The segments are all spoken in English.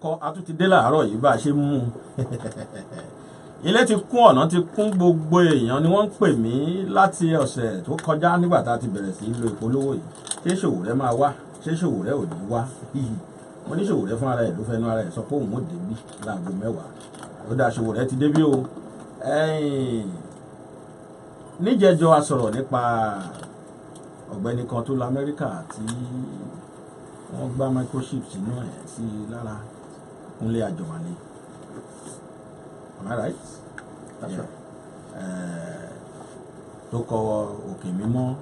kọ́ a tún ti dé láàárọ̀ yìí bá a ṣe mú ilé ti kún ọ̀nà ti kún gbogbo èèyàn ni wọ́n ń pè mí láti ọ̀sẹ̀ tó kọjá nígbà tá a ti bẹ̀rẹ̀ sí lo ìpolówó yìí ṣé Sowore máa wá ṣé Sowore ò ní wá mo ní Sowore fún ara ẹ̀ ló fẹ́nu ara ẹ̀ sọ pé òun ò débí láago 10 ó dá Sowore ti débí o níjẹjọ a sọ̀rọ̀ nípa ọ̀gbẹ́ni kan tó lọ Amẹ́ríkà tí wọ́n gbá microchip sínú ẹ̀ sí lára Kúnlé Àjọwálé. Am I right? That's right. Tó kọ Òkè Mímọ́.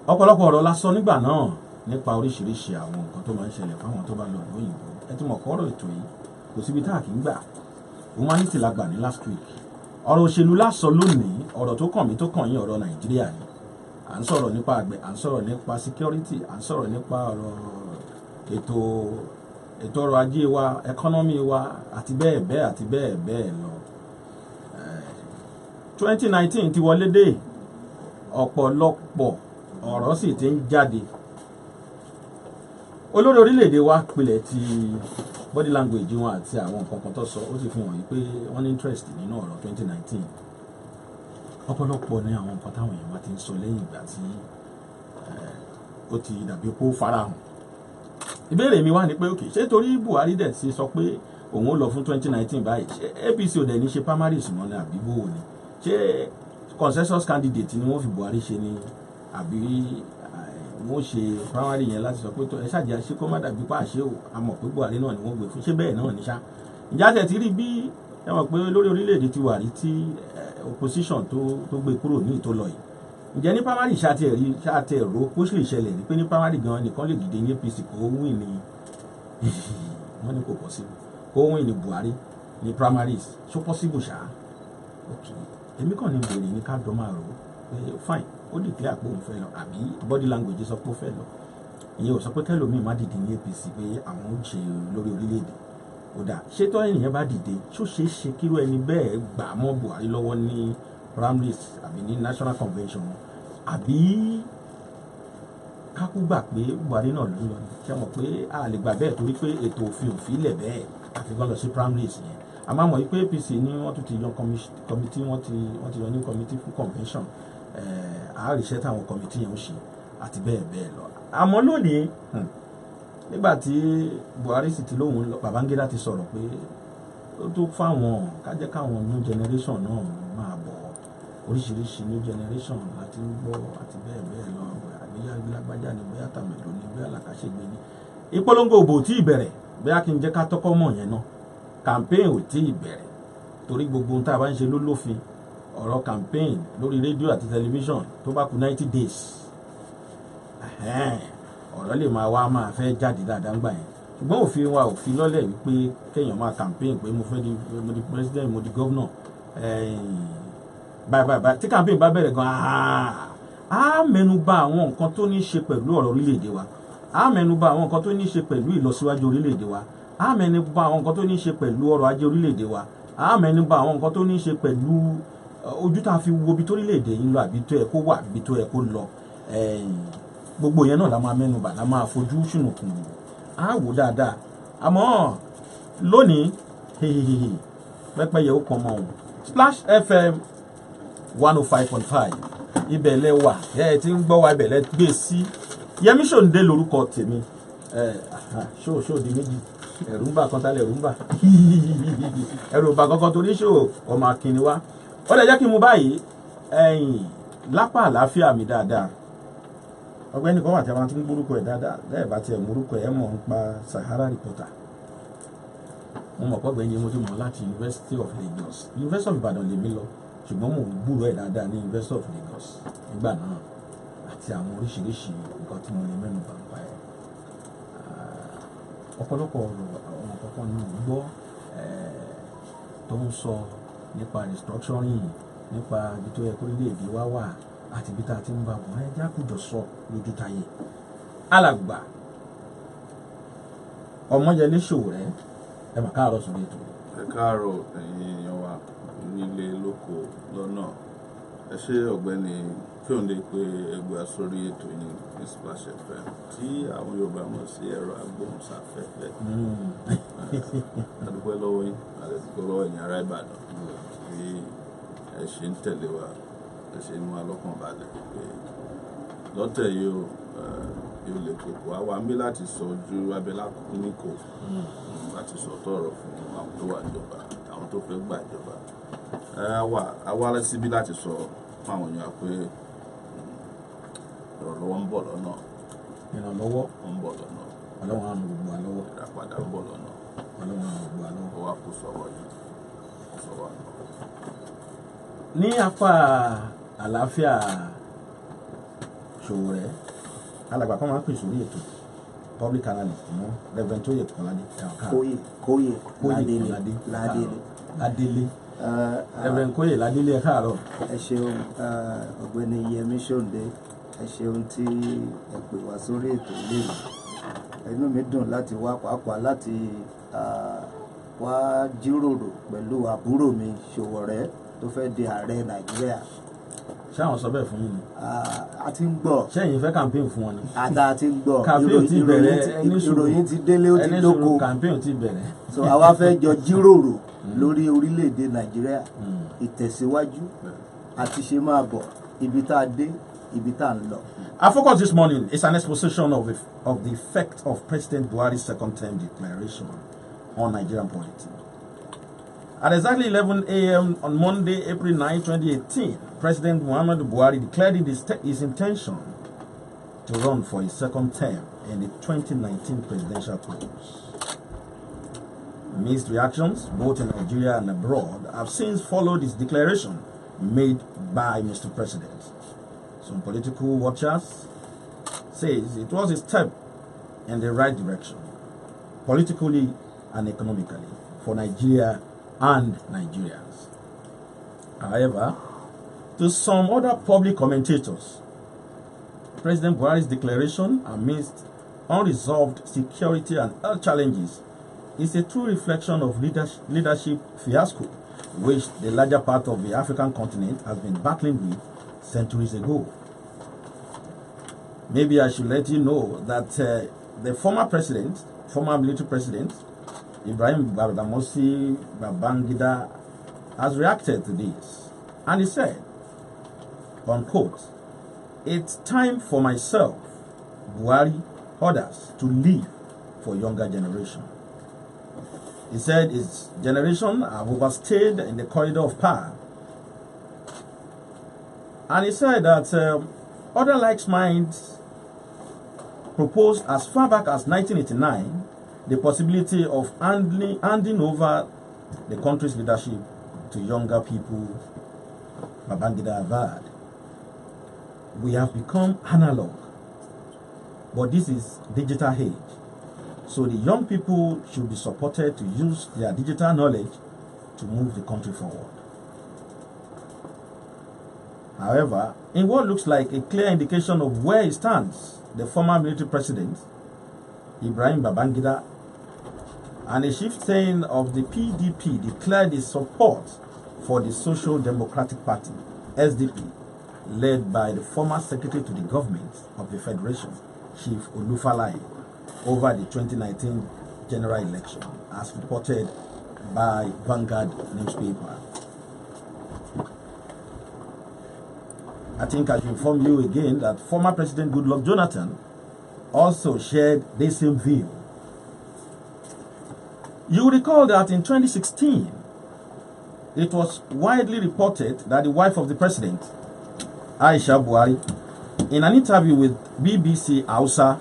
Ọ̀pọ̀lọpọ̀ ọ̀rọ̀ la sọ nígbà náà nípa oríṣiríṣi àwọn nǹkan tó máa ń ṣẹlẹ̀ fáwọn tó bá lọ lóyìnbó. Ẹ ti mọ̀ kọ́rọ̀ ètò yìí kò síbi tá a kì í gbà. Humanity la gbà ní last week. Ọ̀rọ̀ òṣèlú la sọ lónìí, ọ̀rọ̀ tó kàn mí tó kàn yín ọ̀rọ̀ Nàìjíríà ni. À ń sọ̀rọ̀ nípa àgbẹ̀, à ń sọ̀rọ̀ nípa security, à ń sọ̀rọ̀ nípa ọ̀rọ̀ ètò ọrọ̀ ajé wa, economy wa àti bẹ́ẹ̀ bẹ́ẹ̀ àti bẹ́ẹ̀ bẹ́ẹ̀ lọ. 2019 ti wọlé dé, ọ̀pọ̀lọpọ̀ ọ̀rọ̀ sì ti ń jáde. Olórí orílẹ̀-èdè wa pilẹ̀ ti body language wọn àti àwọn nǹkan kan tó sọ ó sì fi hàn pé wọ́n ní interest nínú ọ̀rọ̀ 2019. Ọ̀pọ̀lọpọ̀ ní àwọn nǹkan táwọn èèyàn wá ti ń sọ lẹ́yìn ìgbà tí ó ti dàbí kó farahàn. Ìbéèrè mi wá ní pé okay, ṣé torí Buhari dẹ̀ ti sọ pé òun ó lọ fún 2019 báyìí ṣé APC ò dẹ̀ ní ṣe primaries mọ́ ni àbí bó ni ṣé consensus candidate ni wọ́n fi Buhari ṣe ni àbí wọ́n ṣe primary yẹn láti sọ pé ẹ ṣàjẹ́ ṣé kó má dàbí pa àṣẹ o a mọ̀ pé Buhari náà ni wọ́n gbé fún ṣé bẹ́ẹ̀ náà ní ṣá. Ìjà tẹ̀ ti rí bí ẹ mọ̀ pé lórí orílẹ̀-èdè ti wà rí tí opposition tó gbé kúrò ní ìtò lọ yìí. Ǹjẹ́ ní primary ṣáàtẹ̀ ro kó sì lè ṣẹlẹ̀ ní pé ní primary gan nìkan lè dìde ní APC kó win ní wọ́n ní kò possible kó win ní Buhari ní primaries ṣó possible ṣá. Ok èmi kàn ní bèrè ní ká dọ́ máa rò pé fine ó declare pé òun fẹ́ lọ àbí body language sọ pé ó fẹ́ lọ ìyẹn ò sọ pé kẹ́lòmíì má dìde ní APC pé àwọn ń ṣe lórí orílẹ̀-èdè ó dà ṣé tó ẹnìyẹn bá dìde ṣó ṣeé ṣe kíró ẹni bẹ́ẹ̀ gbà mọ́ Buhari lọ́wọ́ ní primaries àbí ní national convention àbí kákú gbà pé Buhari náà ló ń lọ ṣe mọ̀ pé a lè gbà bẹ́ẹ̀ torí pé ètò òfin lẹ̀ bẹ́ẹ̀ àfi kán lọ sí primaries yẹn a máa mọ̀ pé APC ní wọ́n tún ti yan committee wọ́n ti yan ní committee fún convention àáríṣẹ́ táwọn committee yẹn ń ṣe àti bẹ́ẹ̀ bẹ́ẹ̀ lọ. Àmọ́ lónìí nígbà tí Buhari sì ti lóhùn lọ Babangida ti sọ̀rọ̀ pé ó tó fáwọn kájẹ́ káwọn new generation náà máa bọ̀ oríṣiríṣi new generation láti ń gbọ́ àti bẹ́ẹ̀ bẹ́ẹ̀ lọ àbíyá lágbájá ni bóyá tàmẹ̀dò ni bóyá làkàṣègbè ni. Ìpolongo òbò tí ì bẹ̀rẹ̀ bóyá kí n jẹ́ ká tọ́kọ́ mọ̀ yẹn náà campaign ò tí ì bẹ̀rẹ̀ torí gbogbo ohun tá a bá ń ṣe ló lófin ọ̀rọ̀ campaign lórí rédíò àti tẹlifíṣàn tó bá kù 90 days ọ̀rọ̀ lè máa fẹ́ jáde dáadáa ńgbà yẹn ṣùgbọ́n òfin wa òfin lọ́lẹ̀ wípé kéèyàn máa campaign pé mo di president mo di governor báyìí tí campaign bá bẹ̀rẹ̀ gan á mẹ́nu bà àwọn nǹkan tó ní í ṣe pẹ̀lú ọ̀rọ̀ orílẹ̀-èdè wa á mẹ́nu bà àwọn nǹkan tó ní í ṣe pẹ̀lú ìlọsíwájú orílẹ̀-èdè wa á mẹ́nu bà àwọn nǹkan tó ní í ṣe pẹ̀lú ọrọ̀ ajé orílẹ̀-èdè wa á mẹ́nu bà àwọn nǹkan tó ní í ṣe pẹ̀lú ojú tá a fi wo ibi tó orílẹ̀-èdè yìí lọ àbí tó yẹ kó wà ibi tó yẹ kó lọ gbogbo yẹn náà la máa mẹ́nu bà la máa fojú ṣùnùkùn á wò dáadáa àmọ́ lónìí pẹ́pẹ́yẹ ó pọn mọ́ òun Splash FM 105.5 ibẹ̀ lẹ wà ẹ ti ń gbọ́ wa ibẹ̀ lẹ gbé sí Yemi Sonde lórúkọ tèmi ṣó di méjì ẹ̀rù ń bà kan tálẹ̀ ẹ̀rù ń bà ẹ̀rù bà kankan torí ṣó ọmọ akínni wá ó lè jẹ́ kí n mú báyìí lápá àlàáfíà mi dáadáa ọ̀gbẹ́ni kan wà tí a máa tún gbórúkọ ẹ̀ dáadáa lẹ́ẹ̀ bá tiẹ̀ múrúkọ ẹ̀ mọ̀ ń pa Sahara reporter mo mọ̀ pọ̀ gbẹ̀yìn mo ti mọ̀ láti University of Lagos University of Ibadan lèmi lọ ṣùgbọ́n mo ń gbúrò ẹ̀ dáadáa ní University of Lagos nígbà náà àti àwọn oríṣiríṣi nǹkan tí mo lè mẹ́nu bà ń pa ẹ̀ ọ̀pọ̀lọpọ̀ ọ̀rọ̀ kankan ni mo gbọ́ tó ń sọ nípa restructuring nípa ibi tó yẹ kó orílẹ̀-èdè wa wà àti ibi tá a ti ń bá bọ̀ ẹ jákùjọ sọ lójú táyé alàgbà Omoyele Sowore ẹ mà káàárọ̀ sórí ètò. Ẹ káàárọ̀ ẹ̀yin èèyàn wa nílé lóko lọ́nà ẹ ṣe ọ̀gbẹ́ni Sonde pé ẹgbẹ́ sórí ètò yìí ní Splash FM tí àwọn Yorùbá mọ̀ sí ẹ̀rọ agbóhùnsáfẹ́fẹ́. Adúpẹ́ lọ́wọ́ yín àdẹ̀dúpẹ́ lọ́wọ́ ẹ̀yin ará Ìbàdàn bí ẹ ṣe ń tẹ̀lé wa ẹ ṣe ń mú alọ́kàn balẹ̀ pé lọ́tẹ̀ yóò lè kókó àwa ń bí láti sọ ojú abẹ́lá níkò láti sọ tọ̀rọ̀ fún àwọn tó wà níjọba àwọn tó fẹ́ gbàjọba. Àwa síbí láti sọ fún àwọn èèyàn pé ìrànlọ́wọ́ ń bọ̀ lọ́nà. Ìrànlọ́wọ́ ń bọ̀ lọ́nà. Ọlọ́run á ràn gbogbo wa lọ́wọ́. Ìràpadà ń bọ̀ lọ́nà. Ọlọ́run á ràn gbogbo wa lọ́wọ́. Ó wá kó sọ̀rọ̀ yìí. Sọ̀rọ̀ àná. Ní apá àlàáfíà Sowore, alàgbà kan máa ń pè sórí ètò public analyst mọ́ Reverend Toye Kọ́ládé. Kóyè Ládélé. Reverend Kóyè Ládélé ẹ káàárọ̀. Ẹ ṣeun ọ̀gbẹ́ni Yemi Sonde, ẹ ṣeun tí ẹ pè wá sórí ètò ilé mi. Inú mi dùn láti wá pàápàá láti wá jíròrò pẹ̀lú àbúrò mi Sowore tó fẹ́ di ààrẹ Nàìjíríà. Ṣé àwọn sọ bẹ́ẹ̀ fún yín ni? A ti ń gbọ́. Ṣé ẹ̀yin fẹ́ campaign fún wọn ni? Àtà ti ń gbọ́. Campaign ti bẹ̀rẹ̀, ìròyìn ti délé ó ti dóko. Campaign ti bẹ̀rẹ̀. So àwa fẹ́ jọ jíròrò lórí orílẹ̀-èdè Nàìjíríà, ìtẹ̀síwájú àti ṣe máa bọ̀ ibi tá a dé, ibi tá a ń lọ. Our focus this morning is an exposition of the effect of President Buhari's second term declaration on Nigerian politics. At exactly 11 a.m. on Monday, April 9, 2018, President Muhammadu Buhari declared his intention to run for his second term in the 2019 presidential polls. Mixed reactions, both in Nigeria and abroad, have since followed his declaration made by Mr. President. Some political watchers say it was a step in the right direction, politically and economically, for Nigeria and Nigerians. However, to some other public commentators, President Buhari's declaration amidst unresolved security and health challenges is a true reflection of leadership fiasco, which the larger part of the African continent has been battling with centuries ago. Maybe I should let you know that the former military president, Ibrahim Babangida, has reacted to this. And he said, unquote, "It's time for myself, Buhari, others to live for younger generation." He said his generation have overstayed in the corridor of power. And he said that other like minds proposed as far back as 1989 the possibility of handing over the country's leadership to younger people. Babangida averred, "We have become analog, but this is digital age. So the young people should be supported to use their digital knowledge to move the country forward." However, in what looks like a clear indication of where he stands, the former military president, Ibrahim Babangida, and a chieftain of the PDP declared his support for the Social Democratic Party, SDP, led by the former secretary to the government of the Federation, Chief Olufalaye, over the 2019 general election, as reported by Vanguard newspaper. I think I should inform you again that former President Goodluck Jonathan also shared the same view. You recall that in 2016, it was widely reported that the wife of the president, Aisha Buhari, in an interview with BBC Hausa,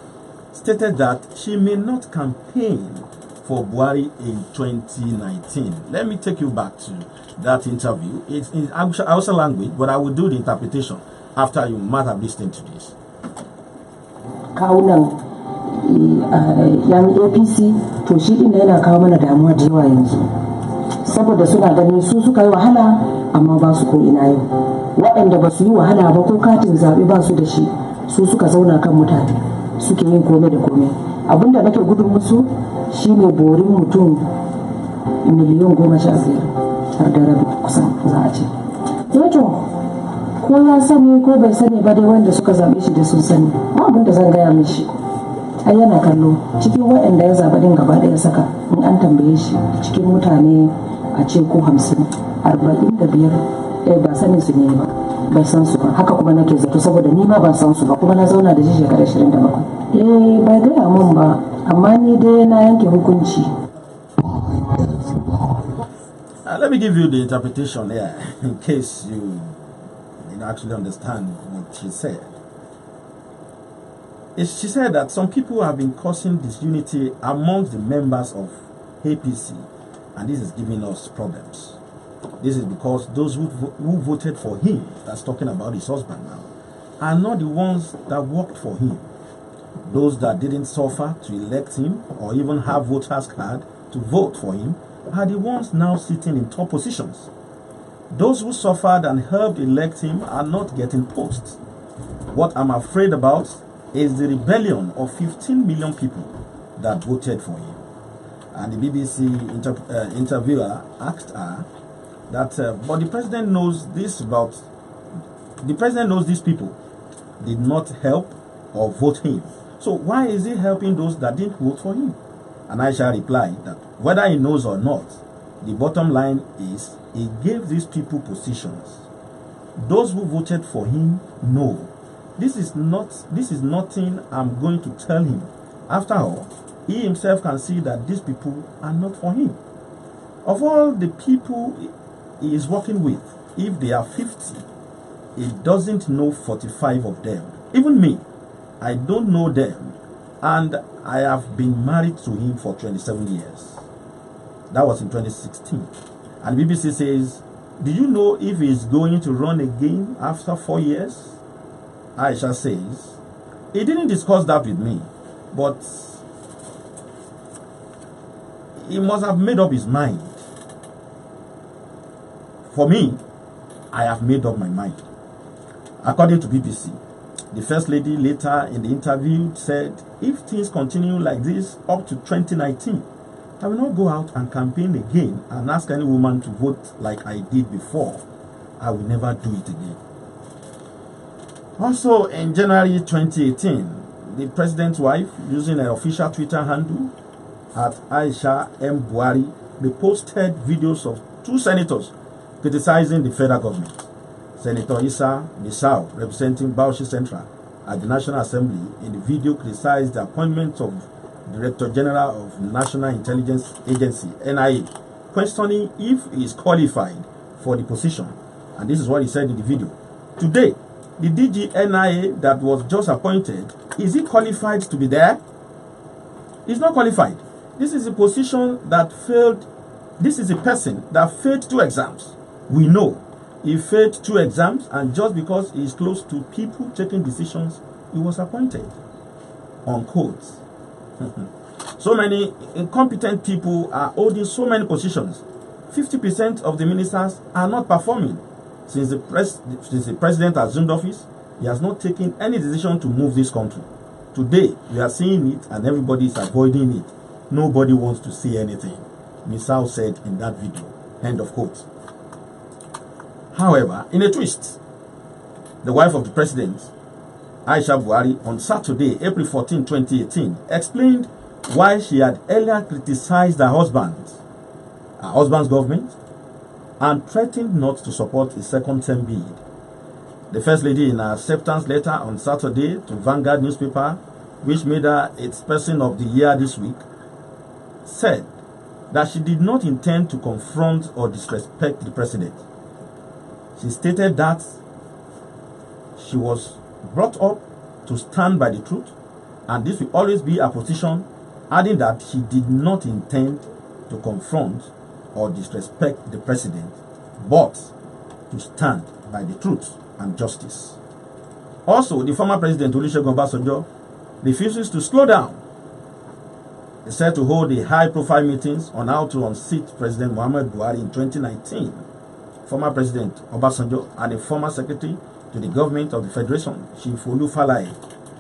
stated that she may not campaign for Buhari in 2019. Let me take you back to that interview. It's in Hausa language, but I will do the interpretation after you might have listened to this. Kawunan yan APC to shi din yana kawo mana damuwa da yawa yanzu saboda suna ganin su suka yi wahala amma ba su ko ina yau waɗanda ba su yi wahala ba ko katin zaɓe ba su da shi su suka zauna kan mutane suke yin komai da komai abinda nake gudun musu shine borin mutum miliyan 15 har da rabi kusan za a ce to ko ya sani ko bai sani ba dai wanda suka zaɓe shi da sun sani ba abin da zan gaya mishi. Ai yana kallo cikin waɗanda ya zaɓa din gaba ɗaya saka in an tambaye shi cikin mutane a ce ko 50 45 ba sanin su ne ba bai san su ba haka kuma nake zato saboda ni ma ban san su ba kuma na zauna da shi shekara 27 bai gaya mun ba amma ni dai na yanke hukunci. Let me give you the interpretation here in case you actually understand what she said. She said that some people have been causing disunity amongst the members of APC, and this is giving us problems. This is because those who voted for him, that's talking about his husband now, are not the ones that worked for him. Those that didn't suffer to elect him or even have voters card to vote for him are the ones now sitting in top positions. Those who suffered and helped elect him are not getting posts. What I'm afraid about is the rebellion of 15 million people that voted for him. And the BBC interviewer asked her that, but the president knows this about, the president knows these people did not help or vote him. So why is he helping those that didn't vote for him? And Aisha replied that whether he knows or not, the bottom line is he gave these people positions. Those who voted for him know. This is nothing I'm going to tell him. After all, he himself can see that these people are not for him. Of all the people he is working with, if they are 50, he doesn't know 45 of them. Even me, I don't know them, and I have been married to him for 27 years. That was in 2016. And BBC says, do you know if he is going to run again after 4 years? Aisha says, he didn't discuss that with me, but he must have made up his mind. For me, I have made up my mind. According to BBC, the First Lady later in the interview said, if things continue like this up to 2019, I will not go out and campaign again and ask any woman to vote like I did before. I will never do it again. Also, in January 2018, the president's wife, using her official Twitter handle at Aisha M. Buhari, reposted videos of 2 senators criticizing the federal government. Senator Issa Misau, representing Bauchi Central at the National Assembly, in the video criticized the appointment of Director General of National Intelligence Agency, NIA, questioning if he is qualified for the position. And this is what he said in the video. Today, the DG NIA that was just appointed, is he qualified to be there? He's not qualified. This is a position that failed. This is a person that failed 2 exams. We know he failed 2 exams, and just because he is close to people taking decisions, he was appointed. Unquote. So many incompetent people are holding so many positions. 50% of the ministers are not performing. Since the president assumed office, he has not taken any decision to move this country. Today, we are seeing it and everybody is avoiding it. Nobody wants to see anything, Misau said in that video. End of quote. However, in a twist, the wife of the president, Aisha Buhari, on Saturday, April 14, 2018, explained why she had earlier criticized her husband's government, and threatened not to support a second-term bid. The First Lady, in her acceptance letter on Saturday to Vanguard newspaper, which made her its Person of the Year this week, said that she did not intend to confront or disrespect the president. She stated that she was brought up to stand by the truth, and this will always be her position, adding that she did not intend to confront or disrespect the president, but to stand by the truth and justice. Also, the former president, Olusegun Obasanjo, refuses to slow down. He said to hold the high-profile meetings on how to unseat President Muhammadu Buhari in 2019. Former President Obasanjo and a former secretary to the government of the Federation, Chief Olufalaye,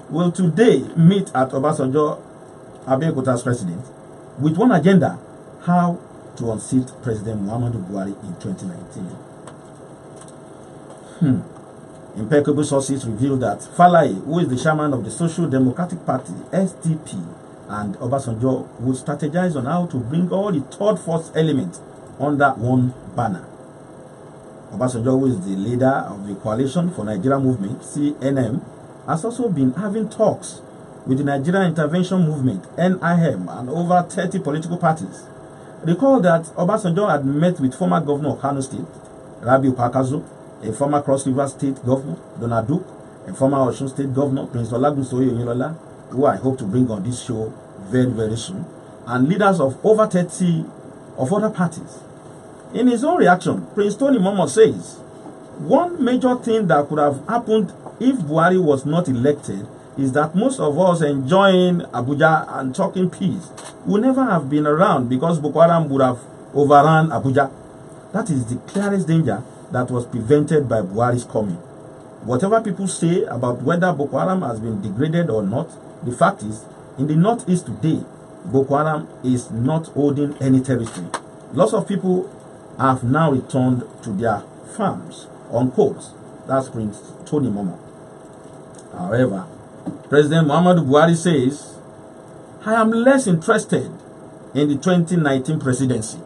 will today meet at Obasanjo Abeokuta's president with one agenda: how to unseat President Muhammadu Buhari in 2019. Impeccable sources reveal that Falaye, who is the chairman of the Social Democratic Party, SDP, and Obasanjo would strategize on how to bring all the third force elements under one banner. Obasanjo, who is the leader of the Coalition for Nigeria Movement, CNM, has also been having talks with the Nigerian Intervention Movement, NIM, and over 30 political parties. Recall that Obasanjo had met with former governor of Kano State, Rabiu Pakazo, a former Cross River State governor, Donald Duke, a former Osun State governor, Prince Olagunsoye Oyinlola, who I hope to bring on this show very, very soon, and leaders of over 30 of other parties. In his own reaction, Prince Tony Momo says, one major thing that could have happened if Buhari was not elected is that most of us enjoying Abuja and talking peace would never have been around because Boko Haram would have overrun Abuja. That is the clearest danger that was prevented by Buhari's coming. Whatever people say about whether Boko Haram has been degraded or not, the fact is, in the northeast today, Boko Haram is not holding any territory. Lots of people have now returned to their farms, on quotes. That's Prince Tony Momo. However, President Muhammadu Buhari says, I am less interested in the 2019 presidency.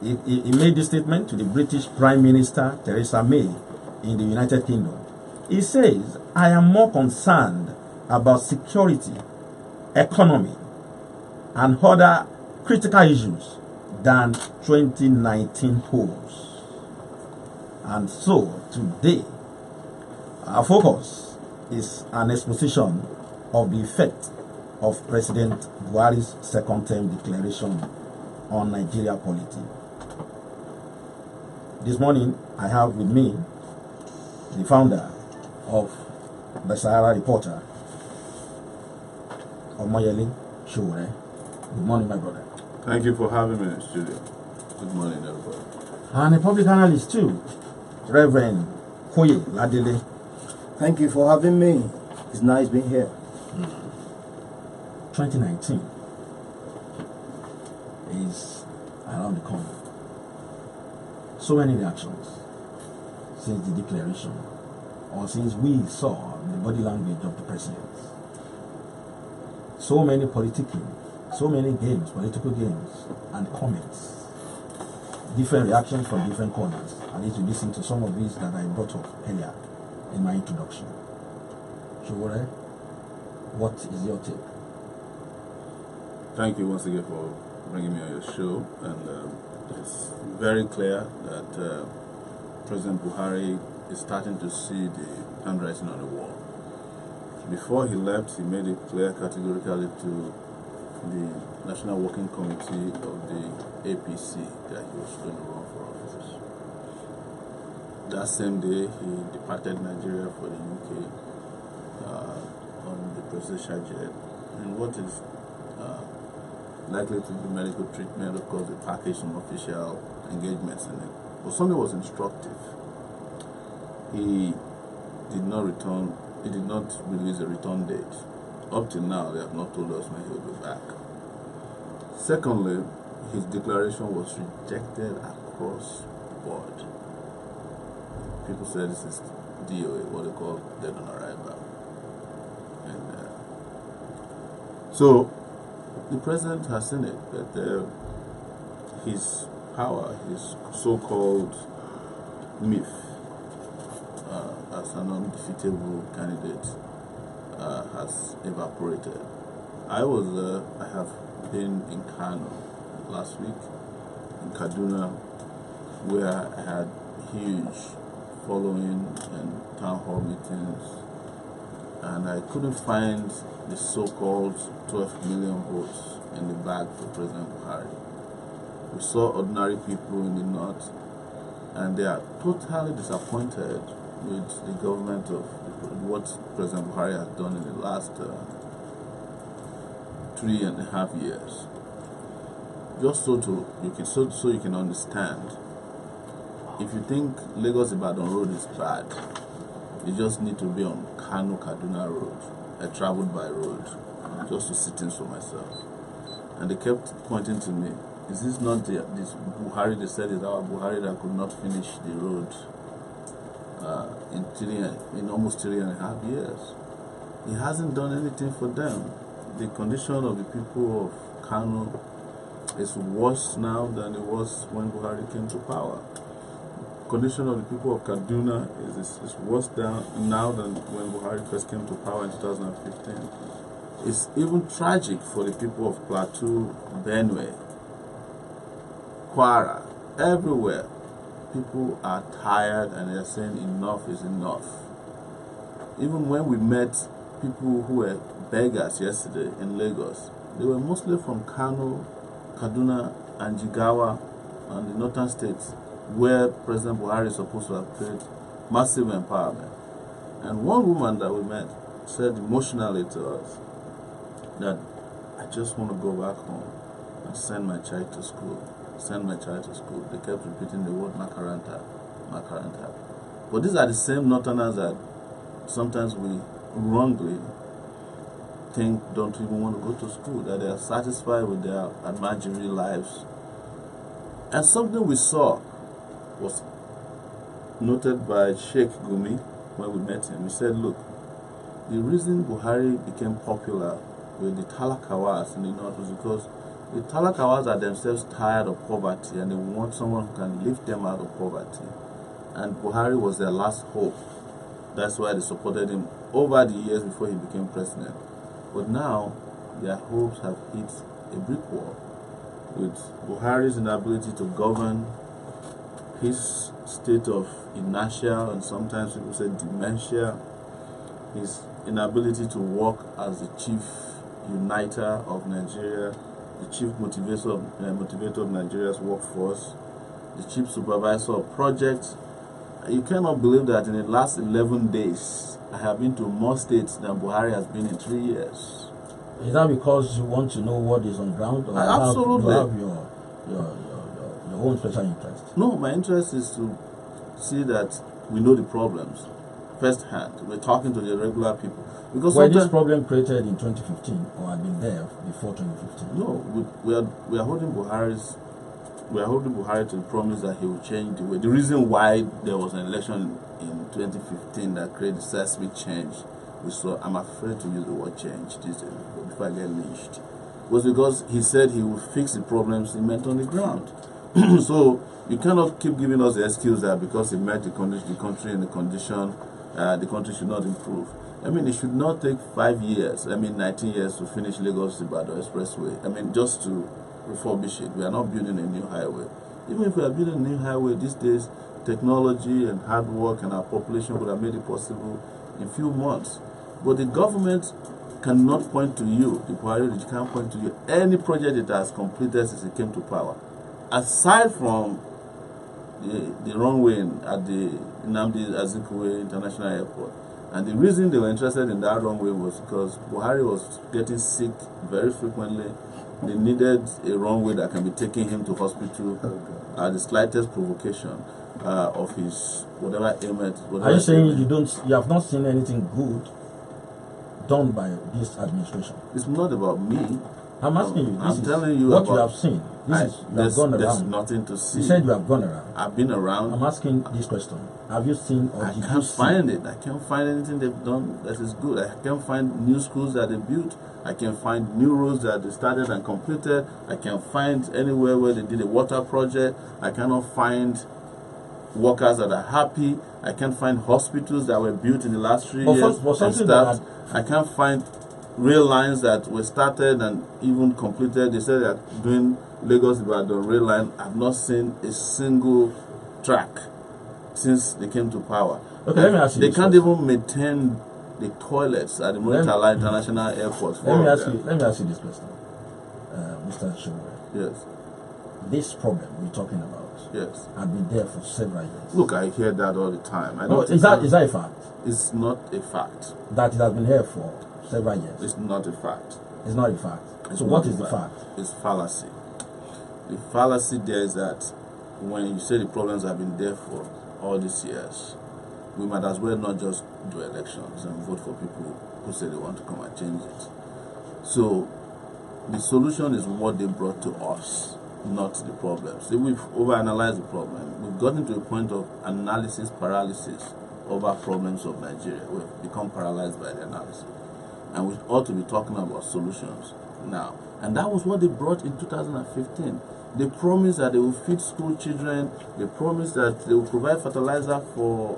He made this statement to the British Prime Minister Theresa May in the United Kingdom. He says, I am more concerned about security, economy, and other critical issues than 2019 polls. And so, today, our focus is an exposition of the effect of President Buhari's second-term declaration on Nigeria polity. This morning, I have with me the founder of the Sahara Reporter, Omoyele Sowore. Good morning, my brother. Thank you for having me in the studio. Good morning, everybody. And a public analyst too, Reverend Koye Ladele. Thank you for having me. It's nice being here. 2019 is around the corner. So many reactions since the declaration, or since we saw the body language of the president. So many politicking, so many games, political games, and comments. Different reactions from different corners. I need to listen to some of these that I brought up earlier in my introduction. Sowore, what is your take? Thank you once again for bringing me on your show. And it's very clear that President Buhari is starting to see the handwriting on the wall. Before he left, he made it clear categorically to the National Working Committee of the APC that he was going to run for office. That same day, he departed Nigeria for the UK on the presidential jet. And what is likely to be medical treatment, of course, they packaged some official engagements in it. But something was instructive. He did not return. He did not release a return date. Up till now, they have not told us when he will be back. Secondly, his declaration was rejected across the board. People said this is DOA, what they call dead on arrival. And so the president has seen it, that his power, his so-called myth as an undefeatable candidate has evaporated. I have been in Kano last week, in Kaduna, where I had huge following and town hall meetings, and I couldn't find the so-called 12 million votes in the bag for President Buhari. We saw ordinary people in the north, and they are totally disappointed with the government of what President Buhari has done in the last 3.5 years. Just so you can understand, if you think Lagos Ibadan road is bad, you just need to be on Kano Kaduna road. I traveled by road just to see things for myself, and they kept pointing to me. Is this not this Buhari? They said is our Buhari that could not finish the road in in almost 3.5 years. He hasn't done anything for them. The condition of the people of Kano is worse now than it was when Buhari came to power. Condition of the people of Kaduna is worse now than when Buhari first came to power in 2015. It's even tragic for the people of Plateau, Benue, Kwara, everywhere. People are tired and they're saying enough is enough. Even when we met people who were beggars yesterday in Lagos, they were mostly from Kano, Kaduna, and Jigawa, and the northern states, where President Buhari is supposed to have created massive empowerment. And one woman that we met said emotionally to us that I just want to go back home and send my child to school. Send my child to school. They kept repeating the word Makaranta, Makaranta. But these are the same northerners that sometimes we wrongly think don't even want to go to school, that they are satisfied with their imaginary lives. And something we saw was noted by Sheikh Gumi when we met him. He said, look, the reason Buhari became popular with the Talakawas in the north was because the Talakawas are themselves tired of poverty and they want someone who can lift them out of poverty. And Buhari was their last hope. That's why they supported him over the years before he became president. But now, their hopes have hit a brick wall. With Buhari's inability to govern, his state of inertia, and sometimes people say dementia, his inability to work as the chief uniter of Nigeria, the chief motivator of Nigeria's workforce, the chief supervisor of projects. You cannot believe that in the last 11 days, I have been to more states than Buhari has been in 3 years. Is that because you want to know what is on ground, or Absolutely. you have your own special interest? No, my interest is to see that we know the problems firsthand. We're talking to the regular people. Because Were this problem created in 2015 or had been there before 2015? No, we are holding Buhari to the promise that he will change the way. The reason why there was an election in 2015 that created seismic change, I'm afraid to use the word change these days before I get lynched, was because he said he would fix the problems he met on the ground. So you cannot keep giving us the excuse that because he met the country in the condition, the country should not improve. I mean, it should not take 5 years, 19 years to finish Lagos-Ibadan Expressway. Just to refurbish it. We are not building a new highway. Even if we are building a new highway these days, technology and hard work and our population would have made it possible in a few months. But the government cannot point to you, the Buhari can't point to you any project it has completed since it came to power. Aside from the runway at the Nnamdi Azikiwe International Airport. And the reason they were interested in that runway was because Buhari was getting sick very frequently. They needed a runway that can be taking him to hospital at the slightest provocation of his whatever ailment. Are you saying you have not seen anything good done by this administration? It's not about me. I'm asking you. I'm telling you what about you have seen. You have gone there's around. nothing to see. You said you have gone around. I've been around. I'm asking this question. Have you seen or I did you can't see? find it. I can't find anything they've done that is good. I can't find new schools that they built. I can find new roads that they started and completed. I can find anywhere where they did a water project. I cannot find workers that are happy. I can't find hospitals that were built in the last 3 years and staffed. I can't find rail lines that were started and even completed. They said they're doing Lagos-Ibadan rail line. I've not seen a single track since they came to power. Okay, let me ask you They this can't question. even maintain the toilets at the Muritala International Airport. Let me ask you this question, Mr. Sowore. Yes, This problem we're talking about yes. had been there for several years. Look, I hear that all the time. I No, don't is that a fact? It's not a fact. That it has been here for several years. It's not a fact. It's not a fact. It's So not what a is the fact? It's fallacy. The fallacy there is that when you say the problems have been there for all these years, we might as well not just do elections and vote for people who say they want to come and change it. So the solution is what they brought to us, not the problems. See, we've overanalyzed the problem. We've gotten to a point of analysis paralysis. over problems of Nigeria. We've become paralyzed by the analysis. And we ought to be talking about solutions now. And that was what they brought in 2015. They promised that they will feed school children. They promised that they will provide fertilizer for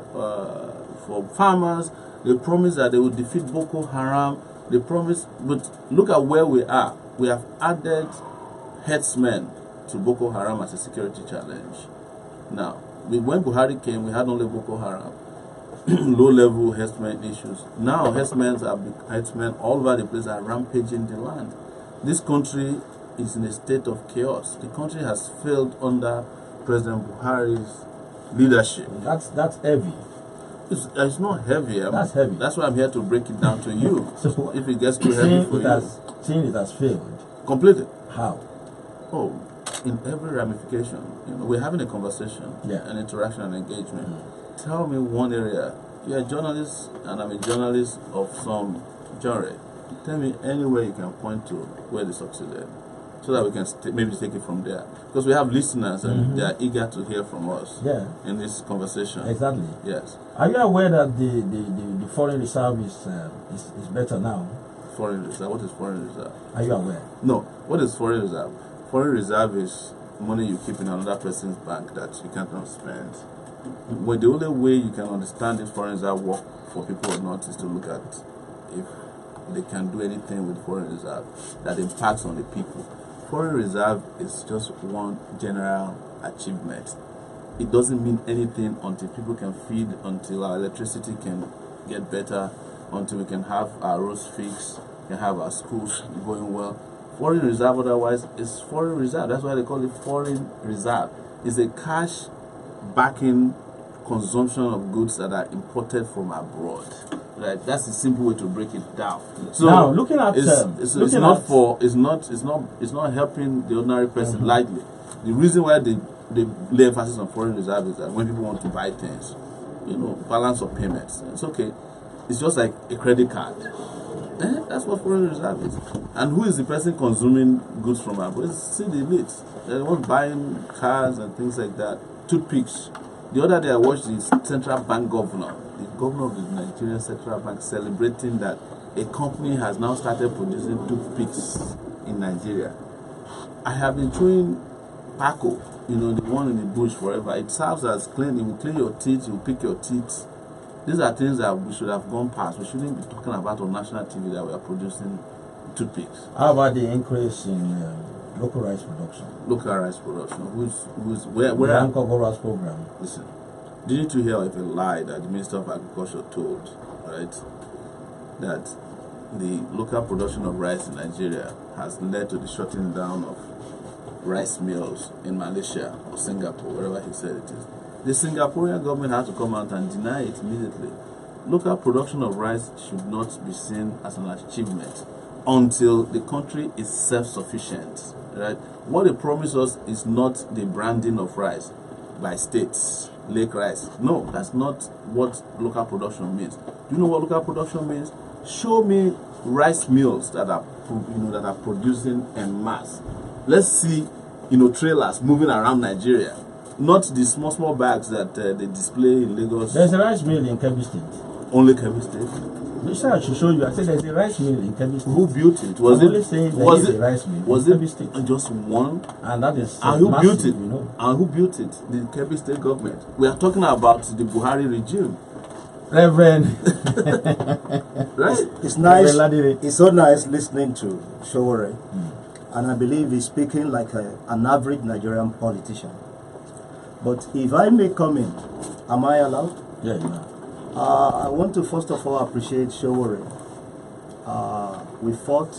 farmers. They promised that they will defeat Boko Haram. They promised, but look at where we are. We have added herdsmen to Boko Haram as a security challenge. Now, when Buhari came, we had only Boko Haram, low-level herdsmen issues. Now, herdsmen all over the place are rampaging the land. This country is in a state of chaos. The country has failed under President Buhari's leadership. That's heavy. It's not heavy. That's heavy. That's why I'm here to break it down to you. So if it gets too heavy for you. Seeing it has failed. Completely. How? Oh, in every ramification. We're having a conversation, an interaction and engagement. Tell me one area. You're a journalist and I'm a journalist of some genre. Tell me anywhere you can point to where they succeeded, so that we can maybe take it from there. Because we have listeners and they are eager to hear from us in this conversation. Exactly. Yes. Are you aware that the foreign reserve is better now? Foreign reserve? What is foreign reserve? Are you aware? No. What is foreign reserve? Foreign reserve is money you keep in another person's bank that you cannot spend. Well, the only way you can understand if foreign reserve work for people or not is to look at if they can do anything with foreign reserve that impacts on the people. Foreign reserve is just one general achievement. It doesn't mean anything until people can feed, until our electricity can get better, until we can have our roads fixed, can have our schools going well. Foreign reserve otherwise is foreign reserve. That's why they call it foreign reserve. It's a cash backing consumption of goods that are imported from abroad. Right, that's the simple way to break it down. So now, looking at it's not helping the ordinary person lightly. The reason why they lay emphasis on foreign reserve is that when people want to buy things, balance of payments, it's okay. It's just like a credit card. That's what foreign reserve is. And who is the person consuming goods from abroad? It's still the elite. They're the ones buying cars and things like that. Toothpicks. The other day I watched the central bank governor, the governor of the Nigerian Central Bank, celebrating that a company has now started producing toothpicks in Nigeria. I have been chewing Paco, the one in the bush forever. It serves as clean. It will clean your teeth. It will pick your teeth. These are things that we should have gone past. We shouldn't be talking about on national TV that we are producing toothpicks. How about the increase in local rice production? Local rice production. Where the Anchor Goras program. Listen, didn't you hear of a lie that the Minister of Agriculture told, right? That the local production of rice in Nigeria has led to the shutting down of rice mills in Malaysia or Singapore, wherever he said it is. The Singaporean government had to come out and deny it immediately. Local production of rice should not be seen as an achievement until the country is self-sufficient. Right? What they promise us is not the branding of rice by states, lake rice. No, that's not what local production means. Do you know what local production means? Show me rice mills that are producing en masse. Let's see, trailers moving around Nigeria, not the small bags that they display in Lagos. There's a rice mill in Kebbi State. Only Kebbi State. I should show you. I said there's a rice mill in Kebbi State. Who built it? Was it a rice mill? Was in it Kebbi State? Just one? And that is and who massive, built it? And who built it? The Kebbi State government. We are talking about the Buhari regime. Reverend. Right? It's nice. It's so nice listening to Sowore. And I believe he's speaking like an average Nigerian politician. But if I may come in, am I allowed? Yeah, you are. I want to first of all appreciate Sowore. We fought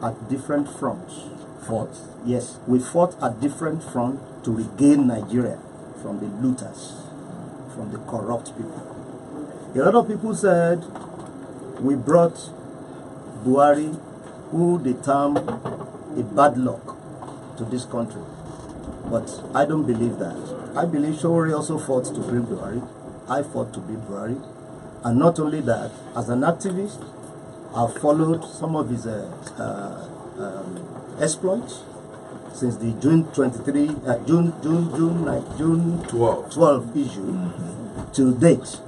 at different fronts. Fought? Yes, we fought at different fronts to regain Nigeria from the looters, from the corrupt people. A lot of people said we brought Buhari, who they term a bad luck, to this country. But I don't believe that. I believe Sowore also fought to bring Buhari. I fought to beat Buhari. And not only that, as an activist, I've followed some of his exploits, since the June 23, June 12 issue till date,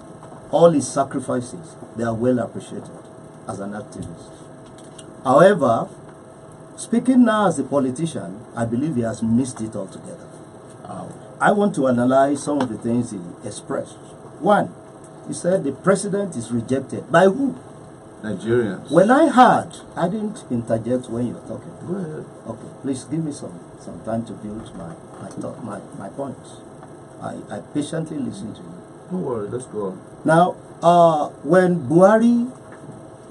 all his sacrifices, they are well appreciated as an activist. However, speaking now as a politician, I believe he has missed it altogether. I want to analyze some of the things he expressed. One, he said the president is rejected. By who? Nigerians. When I heard, I didn't interject when you were talking. Go ahead. Okay, please give me some time to build my points. I patiently listen to you. Don't worry, let's go on. Now, when Buhari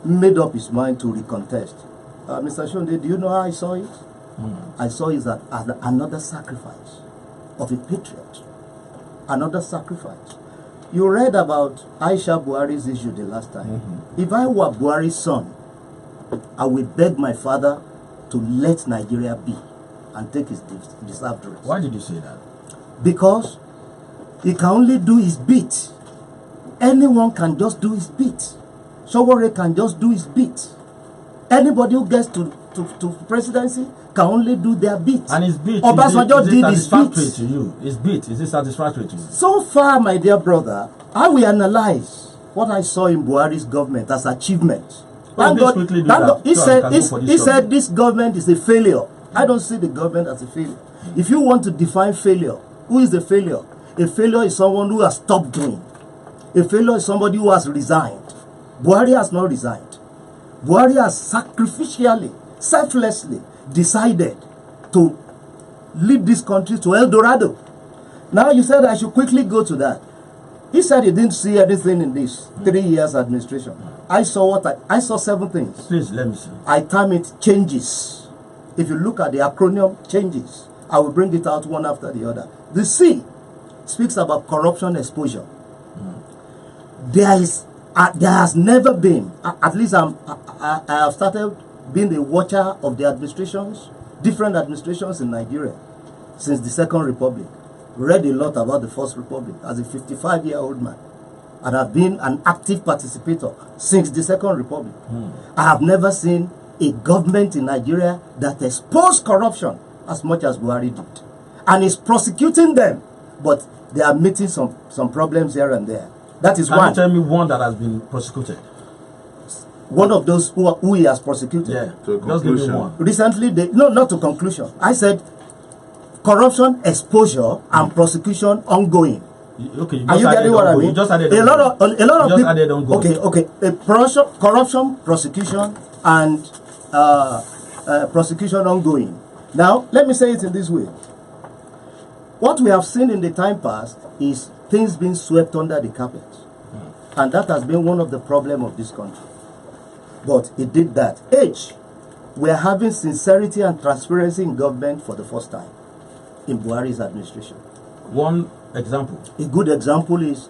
made up his mind to recontest, Mr. Sonde, do you know how I saw it? I saw it as another sacrifice of a patriot. Another sacrifice. You read about Aisha Buhari's issue the last time. If I were Buhari's son, I would beg my father to let Nigeria be and take his deserved rest. Why did you say that? Because he can only do his bit. Anyone can just do his bit. Sowore can just do his bit. Anybody who gets to presidency can only do their bit. And his bit, Obasanjo is it did his bit. satisfactory to you? His bit, is it satisfactory to you? So far, my dear brother, I will analyze what I saw in Buhari's government as achievement. Thank God, he said this government is a failure. I don't see the government as a failure. If you want to define failure, who is the failure? A failure is someone who has stopped doing. A failure is somebody who has resigned. Buhari has not resigned. Buhari has sacrificially, selflessly decided to lead this country to El Dorado. Now you said I should quickly go to that. He said he didn't see anything in this 3 years administration. I saw I saw 7 things. Please, let me see. I term it changes. If you look at the acronym changes, I will bring it out one after the other. The C speaks about corruption exposure. There has never been, at least I have started being a watcher of the administrations, different administrations in Nigeria since the Second Republic. Read a lot about the First Republic as a 55-year-old man, and I've been an active participator since the Second Republic. I have never seen a government in Nigeria that exposed corruption as much as Buhari did, and is prosecuting them, but they are meeting some problems here and there. That is one. Can you tell me one that has been prosecuted? One of those who he has prosecuted. Yeah, To a just give me conclusion. one. Recently, not to conclusion. I said corruption exposure and prosecution ongoing. Okay, you Are just you added getting what I ongoing. mean? You just added a lot of just people. added ongoing. Okay. Corruption, prosecution, and prosecution ongoing. Now, let me say it in this way. What we have seen in the time past is things being swept under the carpet. And that has been one of the problems of this country. But it did that. We are having sincerity and transparency in government for the first time in Buhari's administration. One example. A good example is,